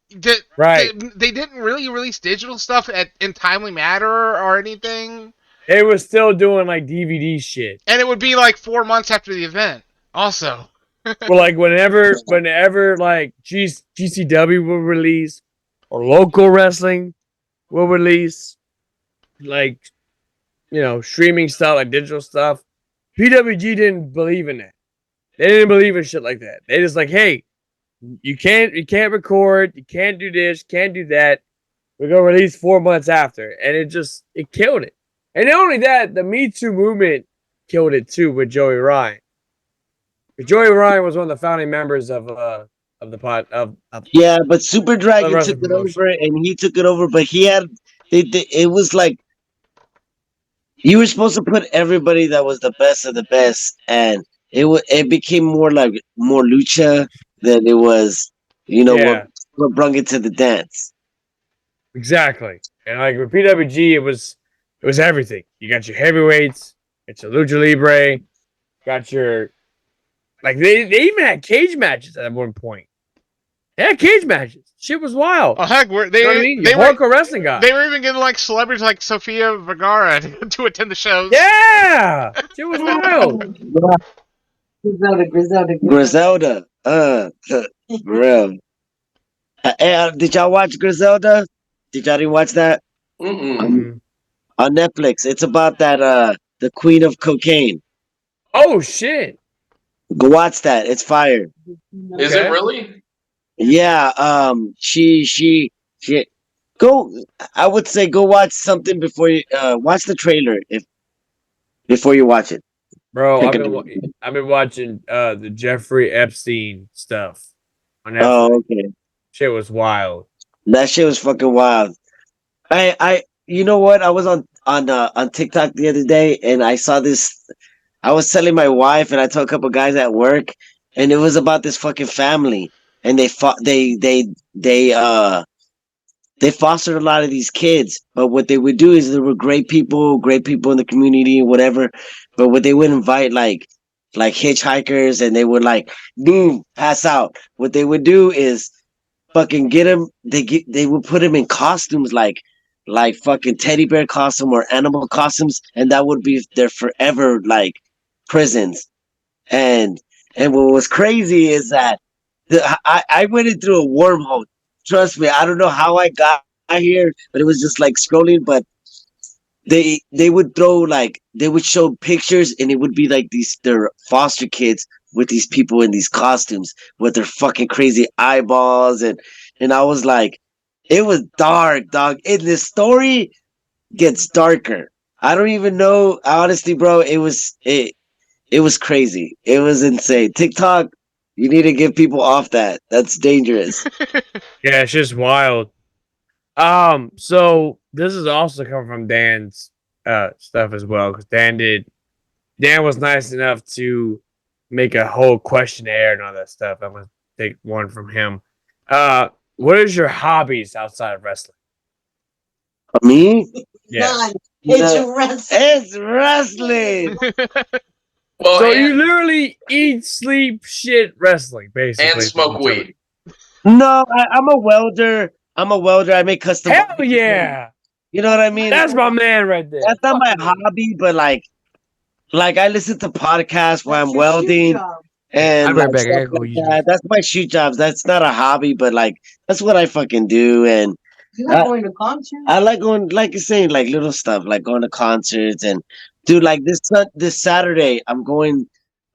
They didn't really release digital stuff in timely manner or anything. They were still doing like DVD shit, and it would be like 4 months after the event. Also, well, like whenever like GCW will release or local wrestling will release, like streaming stuff, like digital stuff. PWG didn't believe in that. They didn't believe in shit like that. They just like, hey, you can't record, you can't do this, can't do that. We're gonna release 4 months after, and it killed it. And not only that, the Me Too movement killed it too with Joey Ryan. Joey Ryan was one of the founding members of the pod of yeah, but Super Dragon took it over, and he took it over. But he had it was like you were supposed to put everybody that was the best of the best, and it became more lucha than it was, what brought it to the dance. Exactly, and like with PWG, it was everything. You got your heavyweights, it's your lucha libre, got your they even had cage matches at one point. They had cage matches. Shit was wild. Oh heck, they hardcore wrestling guys. They were even getting like celebrities like Sofia Vergara to attend the shows. Yeah, shit was wild. Griselda. Bro. Hey, did y'all watch Griselda? Did y'all watch that? Mm-mm. On Netflix. It's about that the queen of cocaine. Oh shit. Go watch that. It's fire. Is it really? Yeah. She go. I would say go watch something before you watch the trailer before you watch it. Bro, I've been watching the Jeffrey Epstein stuff on Netflix. Oh, okay. Shit was wild. That shit was fucking wild. You know what? I was on TikTok the other day and I saw this. I was telling my wife and I told a couple guys at work, and it was about this fucking family, and they fostered a lot of these kids. But what they would do is there were great people in the community and whatever. But what they would invite like hitchhikers, and they would like boom pass out. What they would do is fucking get them. They would put them in costumes like like fucking teddy bear costume or animal costumes, and that would be their forever like prisons. And what was crazy is that I went in through a wormhole. Trust me, I don't know how I got here, but it was just like scrolling. But they would throw like they would show pictures, and it would be like their foster kids with these people in these costumes with their fucking crazy eyeballs, and I was like, it was dark, dog. And the story gets darker. I don't even know, honestly, bro. It was crazy. It was insane. TikTok, you need to get people off that. That's dangerous. Yeah, it's just wild. So this is also coming from Dan's stuff as well, because Dan was nice enough to make a whole questionnaire and all that stuff. I'm gonna take one from him. What is your hobbies outside of wrestling? Me? Yeah. None. It's wrestling. It's wrestling. Well, So you literally eat, sleep, shit, wrestling, basically. and smoke weed. No, I'm a welder. I make custom. Hell yeah! You know what I mean? That's my man right there. That's not my hobby, but like I listen to podcasts while I'm That's your shoe welding, job. and I'll be right like, back. I stuff gotta go like use that. That's my shoot jobs. That's not a hobby, but like that's what I fucking do. And You like going to concerts? I like going, like you're saying, like little stuff, like going to concerts. And dude, like this Saturday, I'm going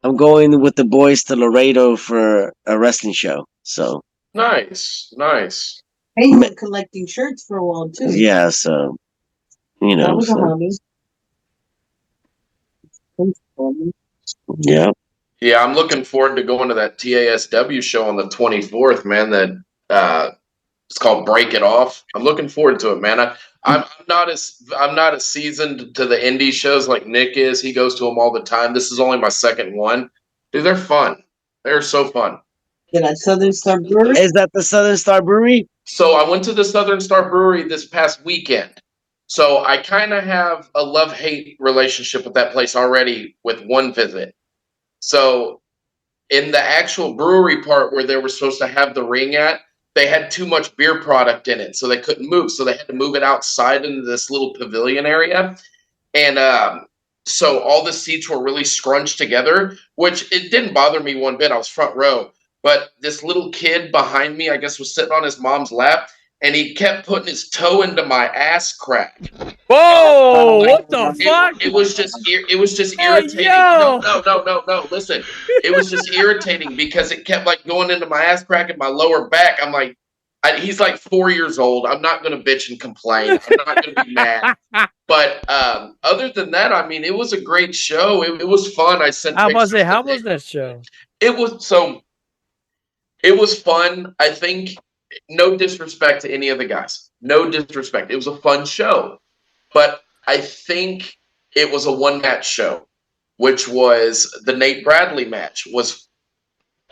with the boys to Laredo for a wrestling show. So Nice. Hey, you were collecting shirts for a while too. yeah, so you know, That was a hobby. yeah. Yeah, I'm looking forward to going to that TASW show on the 24th, man. That it's called Break It Off. I'm looking forward to it, man. I'm not as seasoned to the indie shows like Nick is. He goes to them all the time. This is only my second one. Dude, they're fun. They're so fun. Yeah, that Southern Star Brewery. Is that the Southern Star Brewery? So I went to the Southern Star Brewery this past weekend. So I kind of have a love-hate relationship with that place already with one visit. So in the actual brewery part where they were supposed to have the ring at, they had too much beer product in it, so they couldn't move. So they had to move it outside into this little pavilion area. And so all the seats were really scrunched together, which it didn't bother me one bit. I was front row. But this little kid behind me, I guess, was sitting on his mom's lap, and he kept putting his toe into my ass crack. Whoa! What the fuck? It was just irritating. Yo! No. Listen, it was just irritating because it kept like going into my ass crack and my lower back. I'm like, he's like 4 years old. I'm not going to bitch and complain. I'm not going to be mad. But other than that, I mean, it was a great show. It was fun. I sent. I was say, how was that show? It was fun. I think, no disrespect to any of the guys. No disrespect. It was a fun show. But I think it was a one-match show, which was the Nate Bradley match. Was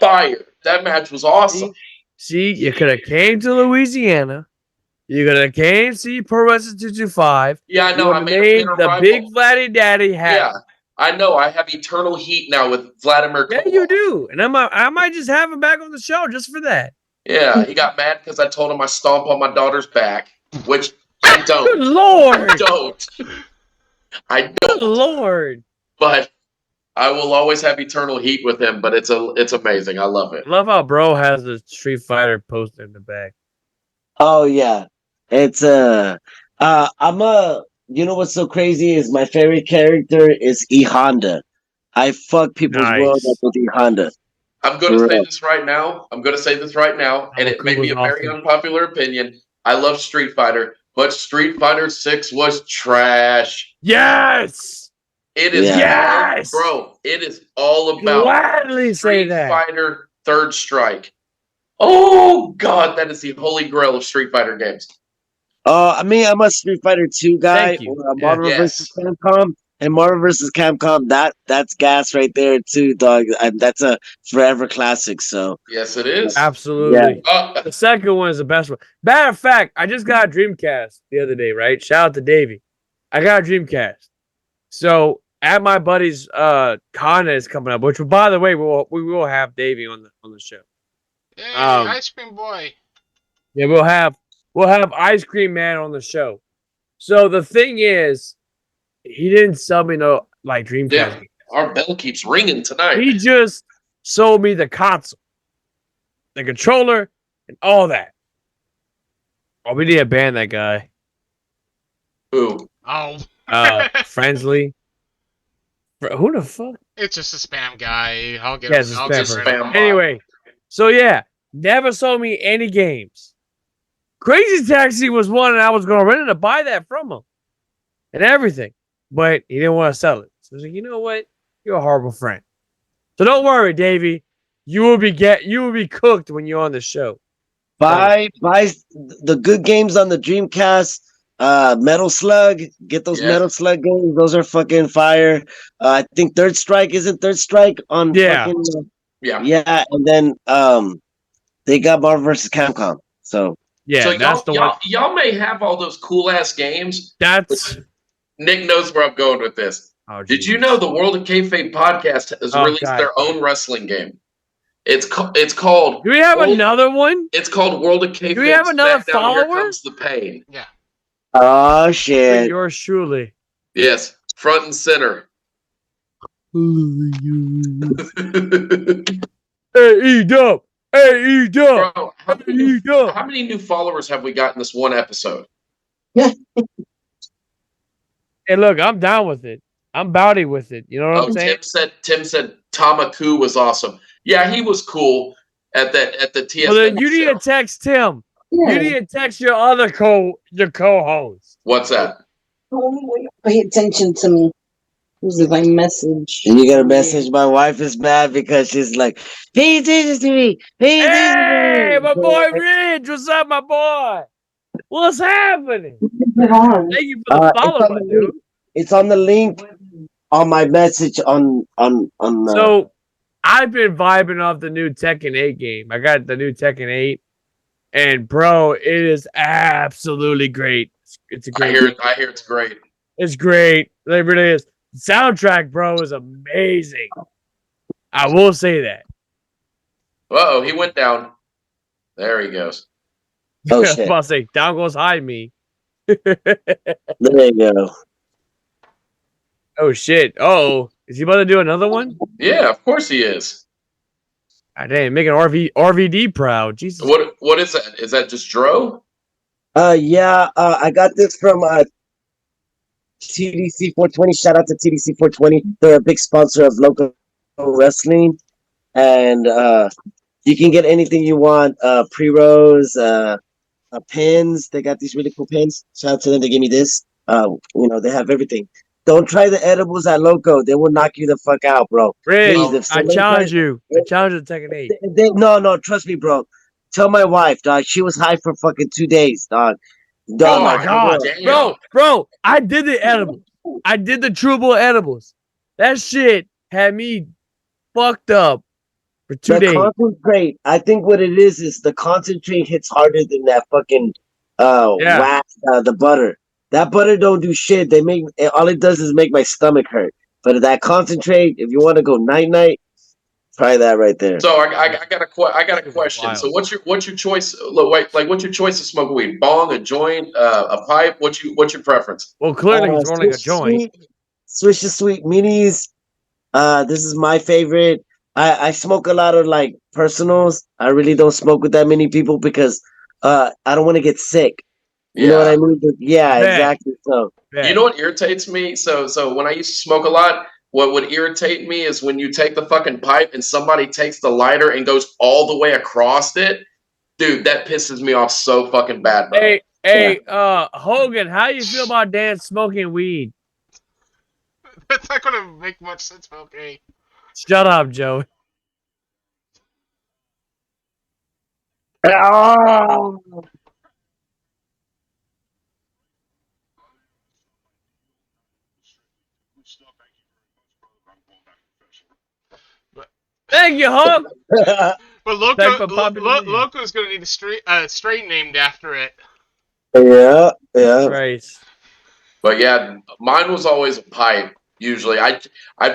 fire. That match was awesome. See, you could have came to Louisiana. You could have came to see Pro Wrestling 225. Yeah, I know. I made the big Vladdy Daddy hat. Yeah, I know. I have eternal heat now with Vladimir. Yeah, you do. And I might just have him back on the show just for that. Yeah, he got mad because I told him I stomp on my daughter's back, which I don't. Good Lord. I don't. Good Lord. But I will always have eternal heat with him, but it's amazing. I love it. Love how bro has the Street Fighter poster in the back. Oh yeah. It's you know what's so crazy is my favorite character is E Honda. I fuck people's world up with E Honda. I'm going to say this right now. And it may be a very unpopular opinion. I love Street Fighter, but Street Fighter 6 was trash. Yes! It is. Yes! Bro, it is all about gladly Street say that. Fighter Third Strike. Oh, God, that is the holy grail of Street Fighter games. I mean, I'm a Street Fighter 2 guy. Or Marvel vs. Capcom. And Marvel vs. Capcom, that's gas right there too, dog. That's a forever classic. So yes, it is. Absolutely. Yeah. The second one is the best one. Matter of fact, I just got a Dreamcast the other day. Right? Shout out to Davey. I got a Dreamcast. So at my buddy's con is coming up, which by the way, we will have Davey on the show. Hey, Ice Cream Boy. Yeah, we'll have Ice Cream Man on the show. So the thing is, he didn't sell me no like Dreamcast. Yeah, our bell keeps ringing tonight. He just sold me the console, the controller, and all that. Oh, we need to ban that guy. Who? Oh. Friendly. Who the fuck? It's just a spam guy. I'll get It's a I'll get spam rid person. of him. Anyway, so yeah, never sold me any games. Crazy Taxi was one, and I was going to buy that from him and everything, but he didn't want to sell it. So I was like, you know what? You're a horrible friend. So don't worry, Davey. You will be cooked when you're on the show. Buy the good games on the Dreamcast. Metal Slug. Get those Metal Slug games. Those are fucking fire. I think Third Strike on fucking yeah. And then they got Marvel vs. Capcom. So yeah, so that's the one. Y'all may have all those cool ass games. That's Nick knows where I'm going with this. Oh, did you know the World of Kayfabe podcast has released their own wrestling game? It's called. Do we have another one? It's called World of Kayfabe. Do we have another follower? Here comes the pain. Yeah. Oh shit! Yours truly. Yes, front and center. AEW. Bro, how many new followers have we got in this one episode? Yeah. Hey, look, I'm down with it. I'm bowdy with it. You know what I'm saying? Tim said Tamaku was awesome. Yeah, he was cool at the TS. Well, then you need to text Tim. Yeah. You need to text your other co-host. What's that? Pay attention to me. This is my message. And you got a message. My wife is mad because she's like, pay attention to me. Hey, my boy Ridge. What's up, my boy? What's happening? Thank you for the follow, my dude. It's on the link on my message on. So I've been vibing off the new Tekken 8 game. I got the new Tekken 8, and bro, it is absolutely great. It's a great. I hear it's great. It's great. It really is. The soundtrack, bro, is amazing. I will say that. Uh-oh, he went down. There he goes. Oh, I was shit. about to say, down goes hide me. There you go. Oh, shit. Oh, is he about to do another one? Yeah, of course he is. God damn, making RVD proud. Jesus. What is that? Is that just Dro? Yeah, I got this from TDC 420. Shout out to TDC 420. They're a big sponsor of local wrestling. And you can get anything you want. Pre-rolls, pins. They got these really cool pins. Shout out to them. They gave me this. They have everything. Don't try the edibles at Loko. They will knock you the fuck out, bro. Please, I challenge you. I challenge you to take an 8. No, trust me, bro. Tell my wife, dog. She was high for fucking 2 days, dog. Oh my god, bro! I did the edibles. I did the Trubel edibles. That shit had me fucked up for 2 days. Concentrate. I think what it is the concentrate hits harder than that fucking wax, the butter. That butter don't do shit. All it does is make my stomach hurt. But that concentrate, if you want to go night, try that right there. So I got a question. Wild. So what's your choice? What's your choice of smoking weed? Bong, a joint, a pipe? What's your preference? Well, clearly he's rolling a joint. Swish the Sweet Minis. This is my favorite. I smoke a lot of like personals. I really don't smoke with that many people because I don't want to get sick. You know what I mean? Yeah, exactly. So you know what irritates me? So when I used to smoke a lot, what would irritate me is when you take the fucking pipe and somebody takes the lighter and goes all the way across it. Dude, that pisses me off so fucking bad, bro. Hey, Hogan, how you feel about Dan smoking weed? That's not gonna make much sense, but okay. Shut up, Joe. Oh. Thank you, Hug. But Loco's gonna need a street named after it. Yeah. Right. But yeah, mine was always a pipe. Usually, I've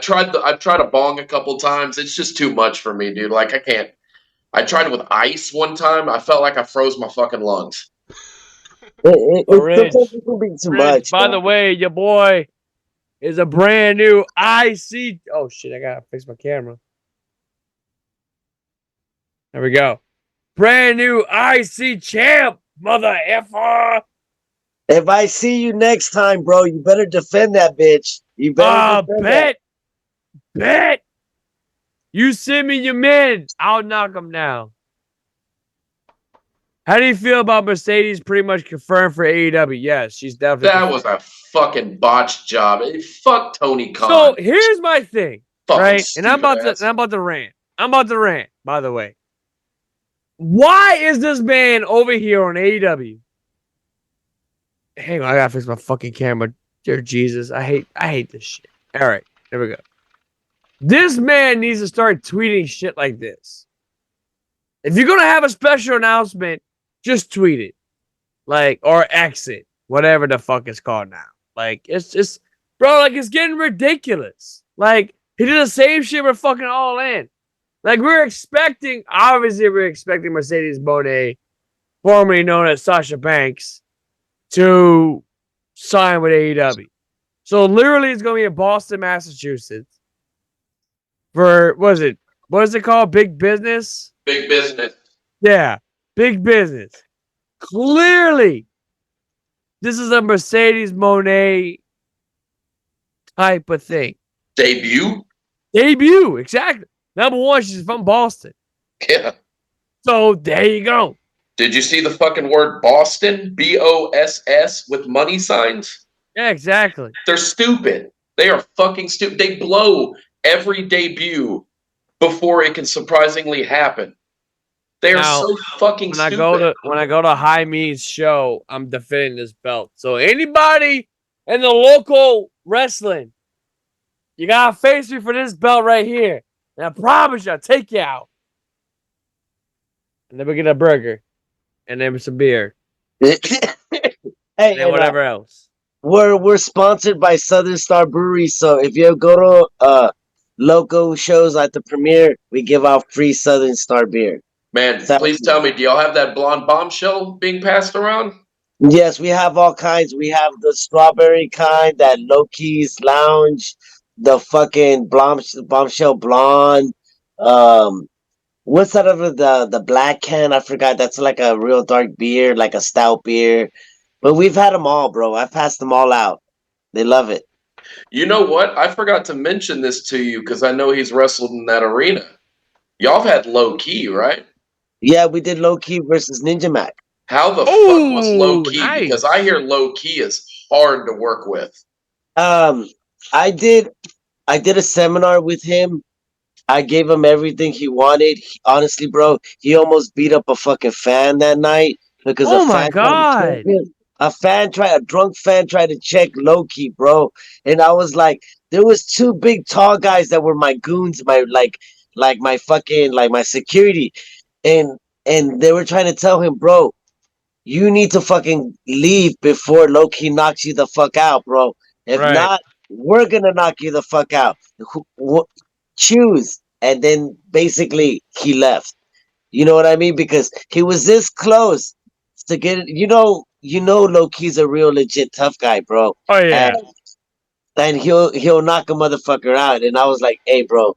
tried a bong a couple times. It's just too much for me, dude. Like I can't. I tried it with ice one time. I felt like I froze my fucking lungs. Sometimes it can be too much. By the way, your boy is a brand new IC. Oh shit! I gotta fix my camera. There we go. Brand new IC champ, mother effer. If I see you next time, bro, you better defend that bitch. You better defend that. Bet. You send me your men, I'll knock them down. How do you feel about Mercedes pretty much confirmed for AEW? Yes, she's definitely. That was a fucking botched job. Fuck Tony Khan. So here's my thing, fucking right? And I'm about to rant. I'm about to rant. By the way, why is this man over here on AEW? Hang on, I gotta fix my fucking camera. Dear Jesus, I hate this shit. All right, there we go. This man needs to start tweeting shit like this. If you're gonna have a special announcement, just tweet it, like, or exit, whatever the fuck it's called now. Like, it's just, bro, like, it's getting ridiculous. Like, he did the same shit with fucking All In. Like, obviously we're expecting Mercedes Moné, formerly known as Sasha Banks, to sign with AEW. So literally it's gonna be in Boston, Massachusetts. For what is it called? Big Business? Big Business. Yeah, Big Business. Clearly, this is a Mercedes Moné type of thing. Debut, exactly. Number one, she's from Boston. Yeah. So there you go. Did you see the fucking word Boston? BOSS with money signs? Yeah, exactly. They're stupid. They are fucking stupid. They blow every debut before it can surprisingly happen. They are so fucking stupid. When I go to Jaime's show, I'm defending this belt. So anybody in the local wrestling, you gotta face me for this belt right here. And I promise you, I'll take you out. And then we get a burger. And then some beer. Hey, and then whatever else. We're sponsored by Southern Star Brewery, so if you go to Loko shows at the premiere, we give out free Southern Star beer. Man, please tell me, do y'all have that blonde bombshell being passed around? Yes, we have all kinds. We have the strawberry kind, that Loki's Lounge, the fucking bombshell blonde. What's that other the black can? I forgot. That's like a real dark beer, like a stout beer. But we've had them all, bro. I passed them all out. They love it. You know what? I forgot to mention this to you because I know he's wrestled in that arena. Y'all have had Low Key, right? Yeah, we did Low Key versus Ninja Mac. How the fuck was Low Key? Nice. Because I hear Low Key is hard to work with. I did a seminar with him. I gave him everything he wanted. Honestly, bro, he almost beat up a fucking fan that night because a drunk fan tried to check Loki, bro. And I was like, there was two big tall guys that were my goons, my security. And they were trying to tell him, bro, you need to fucking leave before Loki knocks you the fuck out, bro. If not, we're gonna knock you the fuck out. Choose. And then basically he left. You know what I mean? Because he was this close to get it. You know Loki's a real legit tough guy, bro. Oh yeah. And he'll knock a motherfucker out. And I was like, hey, bro,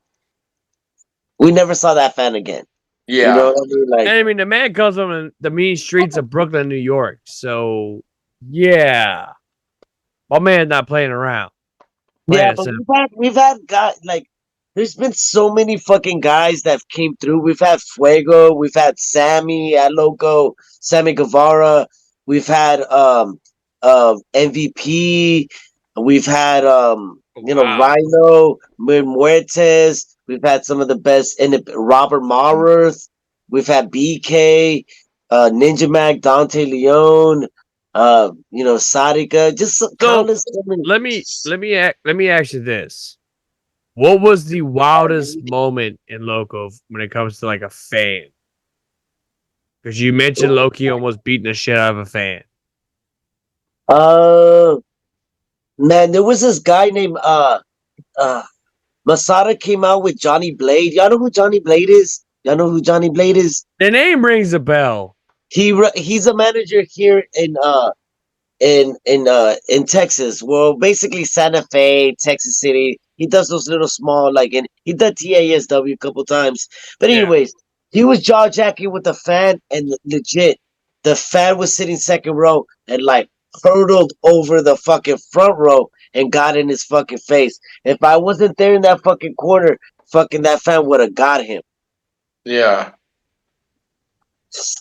we never saw that fan again. Yeah. You know what I mean? Like, and I mean, the man comes from the mean streets of Brooklyn, New York. So, yeah. My man's not playing around. Yeah, but we've had guys, like, there's been so many fucking guys that came through. We've had Fuego. We've had Sammy at Loko, Sammy Guevara. We've had MVP. We've had, Rhino, Muertes. We've had some of the best, Robert Marath. We've had BK, Ninja Mac, Dante Leon, Sadika. Just countless. Let me ask you this: what was the wildest moment in Loko when it comes to like a fan? Because you mentioned Loki almost beating the shit out of a fan. Man, there was this guy named Masada came out with Johnny Blade. Y'all know who Johnny Blade is? The name rings a bell. He's a manager here in Texas. Well, basically Santa Fe, Texas City. He does those little small and he did TASW a couple times. But anyways, he was jaw jacking with the fan, and legit, the fan was sitting second row and hurtled over the fucking front row and got in his fucking face. If I wasn't there in that fucking corner, fucking that fan would have got him. Yeah.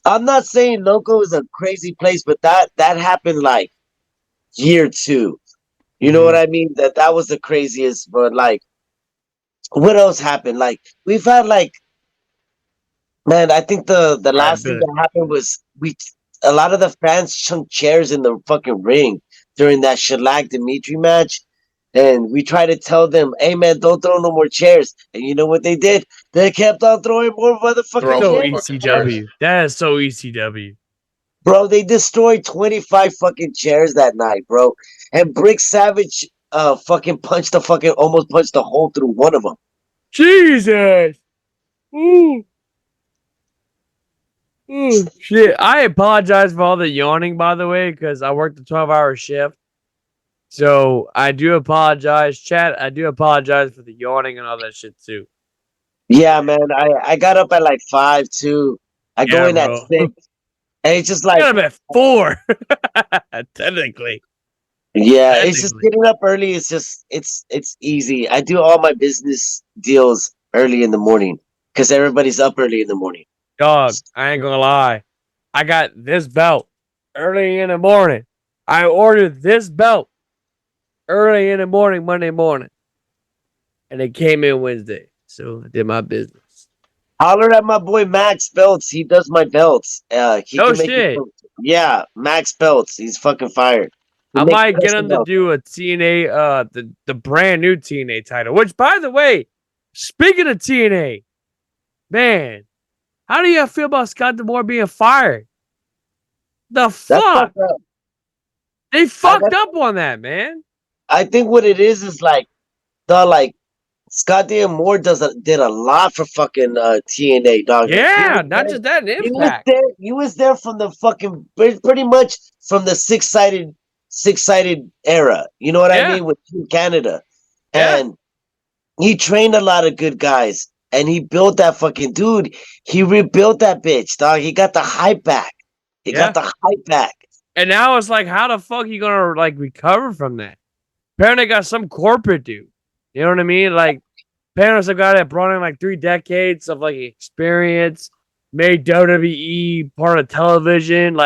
I'm not saying Loko is a crazy place, but that happened year 2. You know what I mean? That was the craziest. But what else happened? We've had man, I think the last thing that happened was a lot of the fans chunked chairs in the fucking ring during that Shalag Dimitri match. And we tried to tell them, hey man, don't throw no more chairs. And you know what they did? They kept on throwing more motherfucking chairs. So ECW. That is so ECW. Bro, they destroyed 25 fucking chairs that night, bro. And Brick Savage almost punched a hole through one of them. Jesus. Ooh. Ooh, shit. I apologize for all the yawning, by the way, because I worked a 12-hour shift. So I do apologize, chat. I do apologize for the yawning and all that shit too. Yeah, man. I got up at 5 too. I go in at 6. And it's just I got up at 4. Technically. Yeah, it's just getting up early. It's just it's easy. I do all my business deals early in the morning because everybody's up early in the morning. Dog, I ain't gonna lie. I got this belt early in the morning. I ordered this belt early in the morning, Monday morning. And it came in Wednesday. So I did my business. Holler at my boy Max Belts. He does my belts. No shit. Yeah, Max Belts. He's fucking fired. I might get him to do a TNA, the brand new TNA title. Which, by the way, speaking of TNA, man, how do you feel about Scott D'Amore being fired? The fuck? They fucked up on that, man. I think what it is Scott D'Amore did a lot for fucking TNA, dog. Yeah, not just that, Impact. He was there from the fucking pretty much from the six-sided era. You know what I mean? With Canada. And he trained a lot of good guys. And he built that fucking dude. He rebuilt that bitch, dog. He got the hype back. Got the hype back. And now it's how the fuck are you gonna recover from that? Apparently got some corporate dude. You know what I mean? Apparently some guy that brought in 3 decades of experience, made WWE part of television,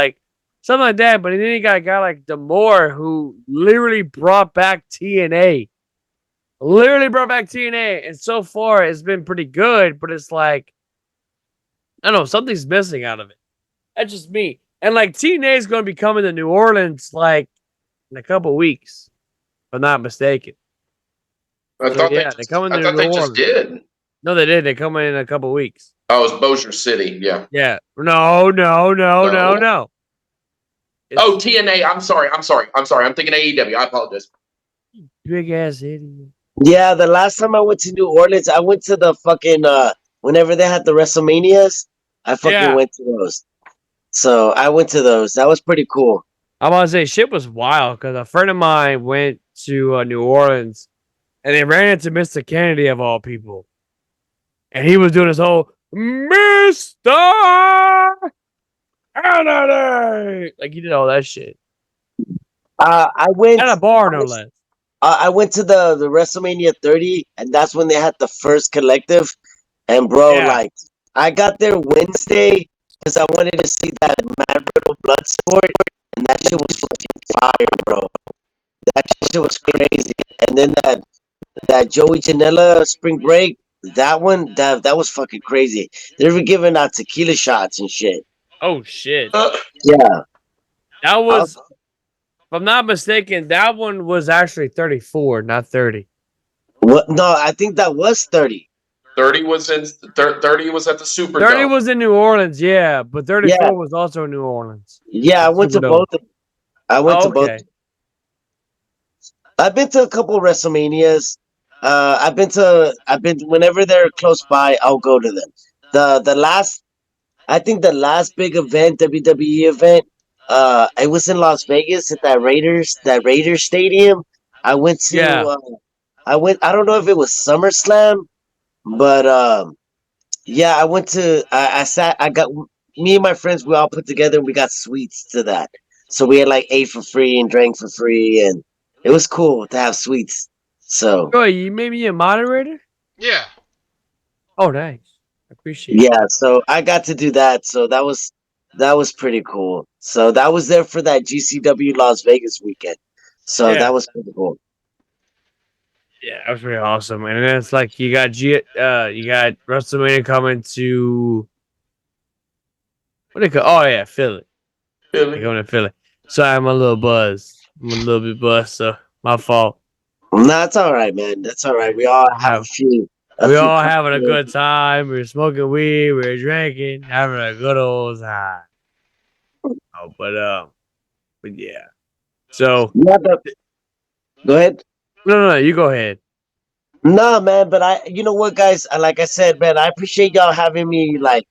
something like that. But then you got a guy like D'Amore who literally brought back TNA. And so far it's been pretty good, but it's I don't know, something's missing out of it. That's just me. And TNA is going to be coming to New Orleans in a couple weeks, if I'm not mistaken. I thought they just did. No, they did. They come in a couple weeks. Oh, it's Bossier City. Yeah. Yeah. No. Oh, TNA. I'm sorry. I'm thinking AEW. I apologize. Big ass idiot. Yeah, the last time I went to New Orleans, I went to the fucking whenever they had the WrestleManias, I fucking went to those. So I went to those. That was pretty cool. I want to say shit was wild because a friend of mine went to New Orleans and they ran into Mr. Kennedy of all people. And he was doing his whole Mr. Kennedy. He did all that shit. I went at a bar, no less. I went to the WrestleMania 30, and that's when they had the first collective. And bro, I got there Wednesday because I wanted to see that Mad Brittle Blood sport, and that shit was fucking fire, bro. That shit was crazy. And then that Joey Janela Spring Break, that one, that was fucking crazy. They were giving out tequila shots and shit. Oh shit! Yeah, that was. If I'm not mistaken, that one was actually 34, not 30. What? No, I think that was 30. 30 was at the Superdome. 30 was in New Orleans, yeah, but 34 was also in New Orleans. Yeah, I went to both. I went to both. I've been to a couple of WrestleManias. I've been whenever they're close by, I'll go to them. The last I think the last big event, WWE event, it was in Las Vegas at that Raiders stadium. I went to, Yeah. I don't know if it was SummerSlam, but yeah, I went to, I got me and my friends. We all put together and we got suites to that. So we had like ate for free and drank for free, and it was cool to have suites. So Joey, you made me a moderator? Yeah. Oh, nice. I appreciate it. yeah, so I got to do that. So that was pretty cool. So that was there for that GCW Las Vegas weekend. So Yeah. that was pretty cool. Yeah, that was pretty awesome. And then it's like you got WrestleMania coming to what do they call? Oh yeah, Philly. They're Really? going to Philly. Sorry, I'm a little buzzed. I'm a little bit buzzed, so my fault. No, it's all right, man. That's all right. We all have a few a We few all having a cocktails. good time. We're smoking weed. We're drinking, having a good old time. Oh, but yeah. So Yeah, go ahead. no, you go ahead. No, man, but you know what, guys? Like I said, man, I appreciate y'all having me, like,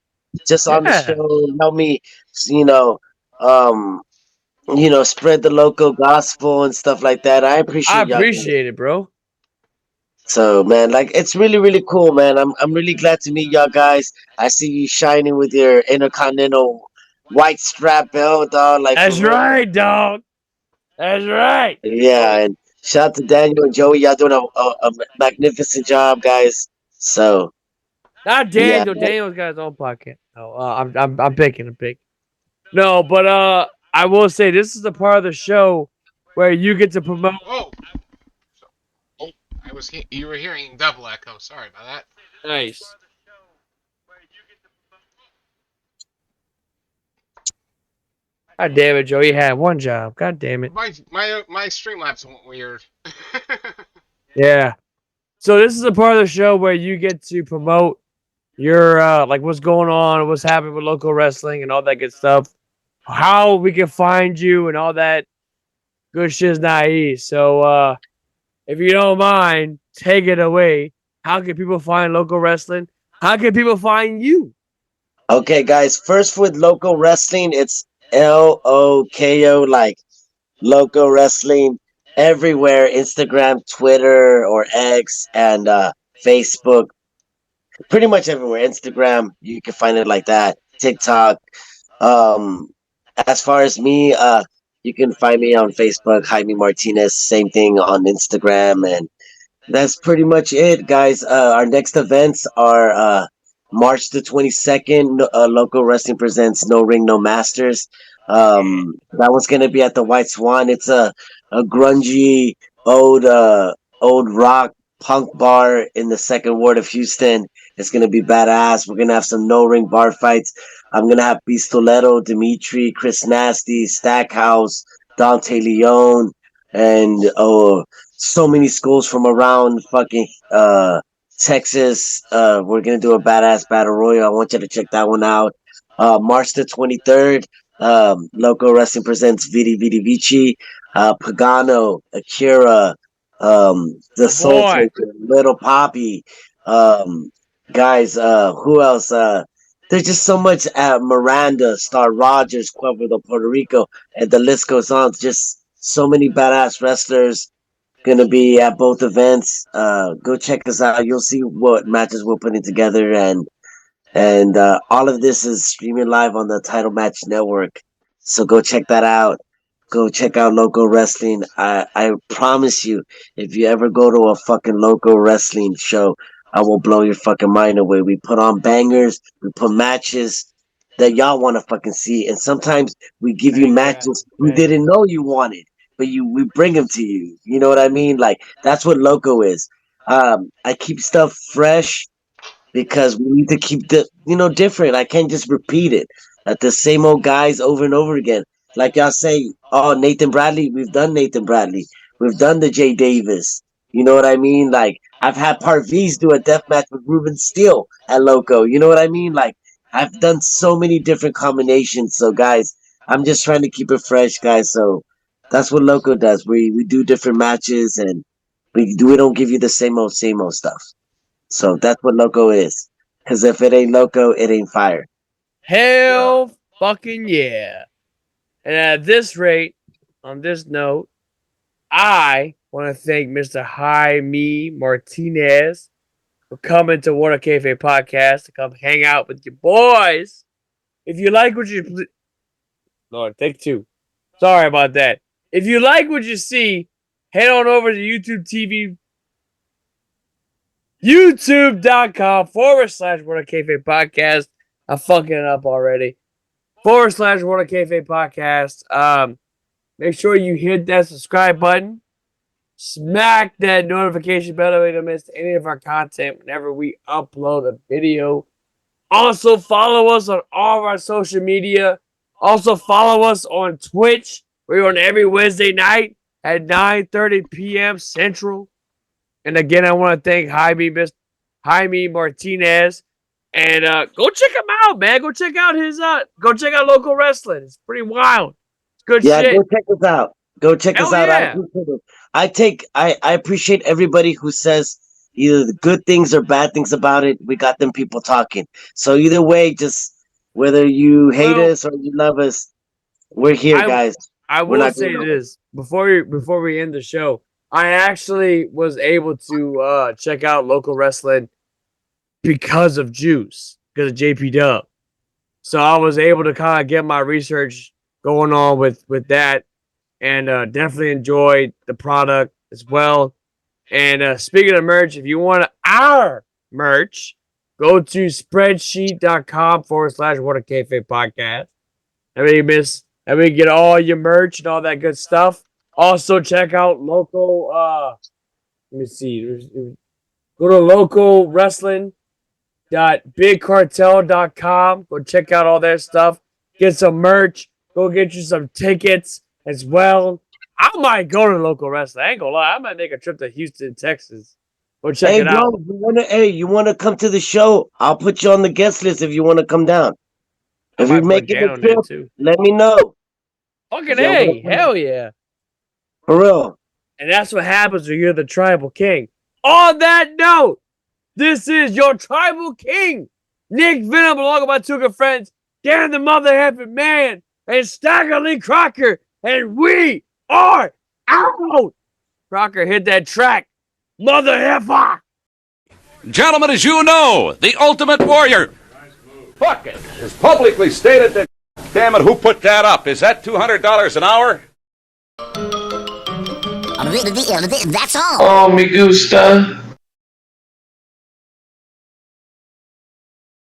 just on the Yeah, show and help me, you know, um, spread the local gospel and stuff like that. I I appreciate y'all guys. appreciate it, bro. So, man, like, it's really, really cool, man. I'm really glad to meet y'all guys. I see you shining with your Intercontinental white strap belt, dog. Like, for That's real. right, dog. That's right. Yeah, and shout out to Daniel and Joey. Y'all doing a magnificent job, guys. So, Not yeah. Daniel. Daniel's got his own podcast. No, I'm picking. I'm picking. No, but I will say this is the part of the show where you get to promote. Oh. Oh, you were hearing double echo. Sorry about that. Nice. God damn it, Joe. You had one job. God damn it. My Streamlabs went weird. Yeah. So this is a part of the show where you get to promote your like what's going on, what's happening with local wrestling and all that good stuff. How we can find you and all that good shit's not easy. So if you don't mind, take it away. How can people find local wrestling? How can people find you? Okay, guys. First with local wrestling, it's LOKO, like local wrestling everywhere: Instagram, Twitter, or X, and Facebook. Pretty much everywhere. Instagram, you can find it like that. TikTok. Um, as far as me, you can find me on Facebook, Jaime Martinez. Same thing on Instagram, and that's pretty much it, guys. Our next events are March the 22nd. Local Wrestling presents No Ring, No Masters. That one's gonna be at the White Swan. It's a grungy old rock punk bar in the second ward of Houston. It's gonna be badass. We're gonna have some no ring bar fights. I'm gonna have Pistoletto, Dimitri, Chris Nasty, Stackhouse, Dante Leone, and so many schools from around fucking Texas. We're gonna do a badass battle royal. I want you to check that one out. March the 23rd. Loco Wrestling presents Vidi Vidi Vici, Pagano, Akira, the My Soul boy. Taker, Little Poppy. Guys, who else? There's just so much. Miranda, Star Rogers, Cuervo de Puerto Rico, and the list goes on. Just so many badass wrestlers gonna be at both events. Go check us out. You'll see what matches we're putting together, and all of this is streaming live on the Title Match Network. So go check that out. Go check out Loco Wrestling. I promise you, if you ever go to a fucking Loco Wrestling show, I will blow your fucking mind away. We put on bangers. We put matches that y'all want to fucking see, and sometimes we give you Banger after matches you banger. didn't know you wanted, but we bring them to you. You know what I mean? Like that's what Loco is. I keep stuff fresh because we need to keep different. I can't just repeat it at the same old guys over and over again. Like y'all say, oh, Nathan Bradley, we've done Nathan Bradley. We've done the Jay Davis. You know what I mean? Like I've had Parviz do a death match with Ruben Steele at Loco. You know what I mean? Like I've done so many different combinations. So guys, I'm just trying to keep it fresh, guys. So that's what Loco does. We do different matches and we don't give you the same old stuff. So that's what Loco is. Because if it ain't Loco, it ain't fire. Hell fucking yeah. And at this rate, on this note, I want to thank Mr. Jaime Martinez for coming to What a Kayfabe podcast to come hang out with your boys. If you like what you... Lord, take two. Sorry about that. If you like what you see, head on over to YouTube TV. YouTube.com/What a Kayfabe podcast. I'm fucking it up already. /What a Kayfabe podcast. Make sure you hit that subscribe button. Smack that notification bell so you don't miss any of our content whenever we upload a video. Also, follow us on all of our social media. Also, follow us on Twitch. We're on every Wednesday night at 9:30 p.m. Central. And again, I want to thank Jaime Martinez. And go check him out, man. Go check out Loko Wrestling. It's pretty wild. It's good shit. Yeah, go check us out. Go check us out. Yeah. I appreciate everybody who says either the good things or bad things about it. We got them people talking. So either way, just whether you hate us or you love us, we're here, guys. I will say this before we end the show. I actually was able to check out Loko Wrestling because of Juice, because of JP Dub. So I was able to kind of get my research going on with that, and definitely enjoyed the product as well. And speaking of merch, if you want our merch, go to spreadsheet.com/What a Kayfabe podcast. And we get all your merch and all that good stuff. Also, check out Loko. Let me see. Go to locowrestling.bigcartel.com. Go check out all their stuff. Get some merch. Go get you some tickets as well. I might go to Loko Wrestling. I ain't gonna lie. I might make a trip to Houston, Texas. Go check it out. You want to come to the show? I'll put you on the guest list if you want to come down. If you're making a trip, let me know. Fucking A. Hell yeah. For real. And that's what happens when you're the Tribal King. On that note, this is your Tribal King, Nick Venom, along with my two good friends, Dan the Mother Effing Man, and Staggerly Crocker, and we are out. Crocker, hit that track. Mother effer. Gentlemen, as you know, the Ultimate Warrior. Fuck it. It's publicly stated that, damn it, who put that up? Is that $200 an hour? That's all. Oh, me gusta.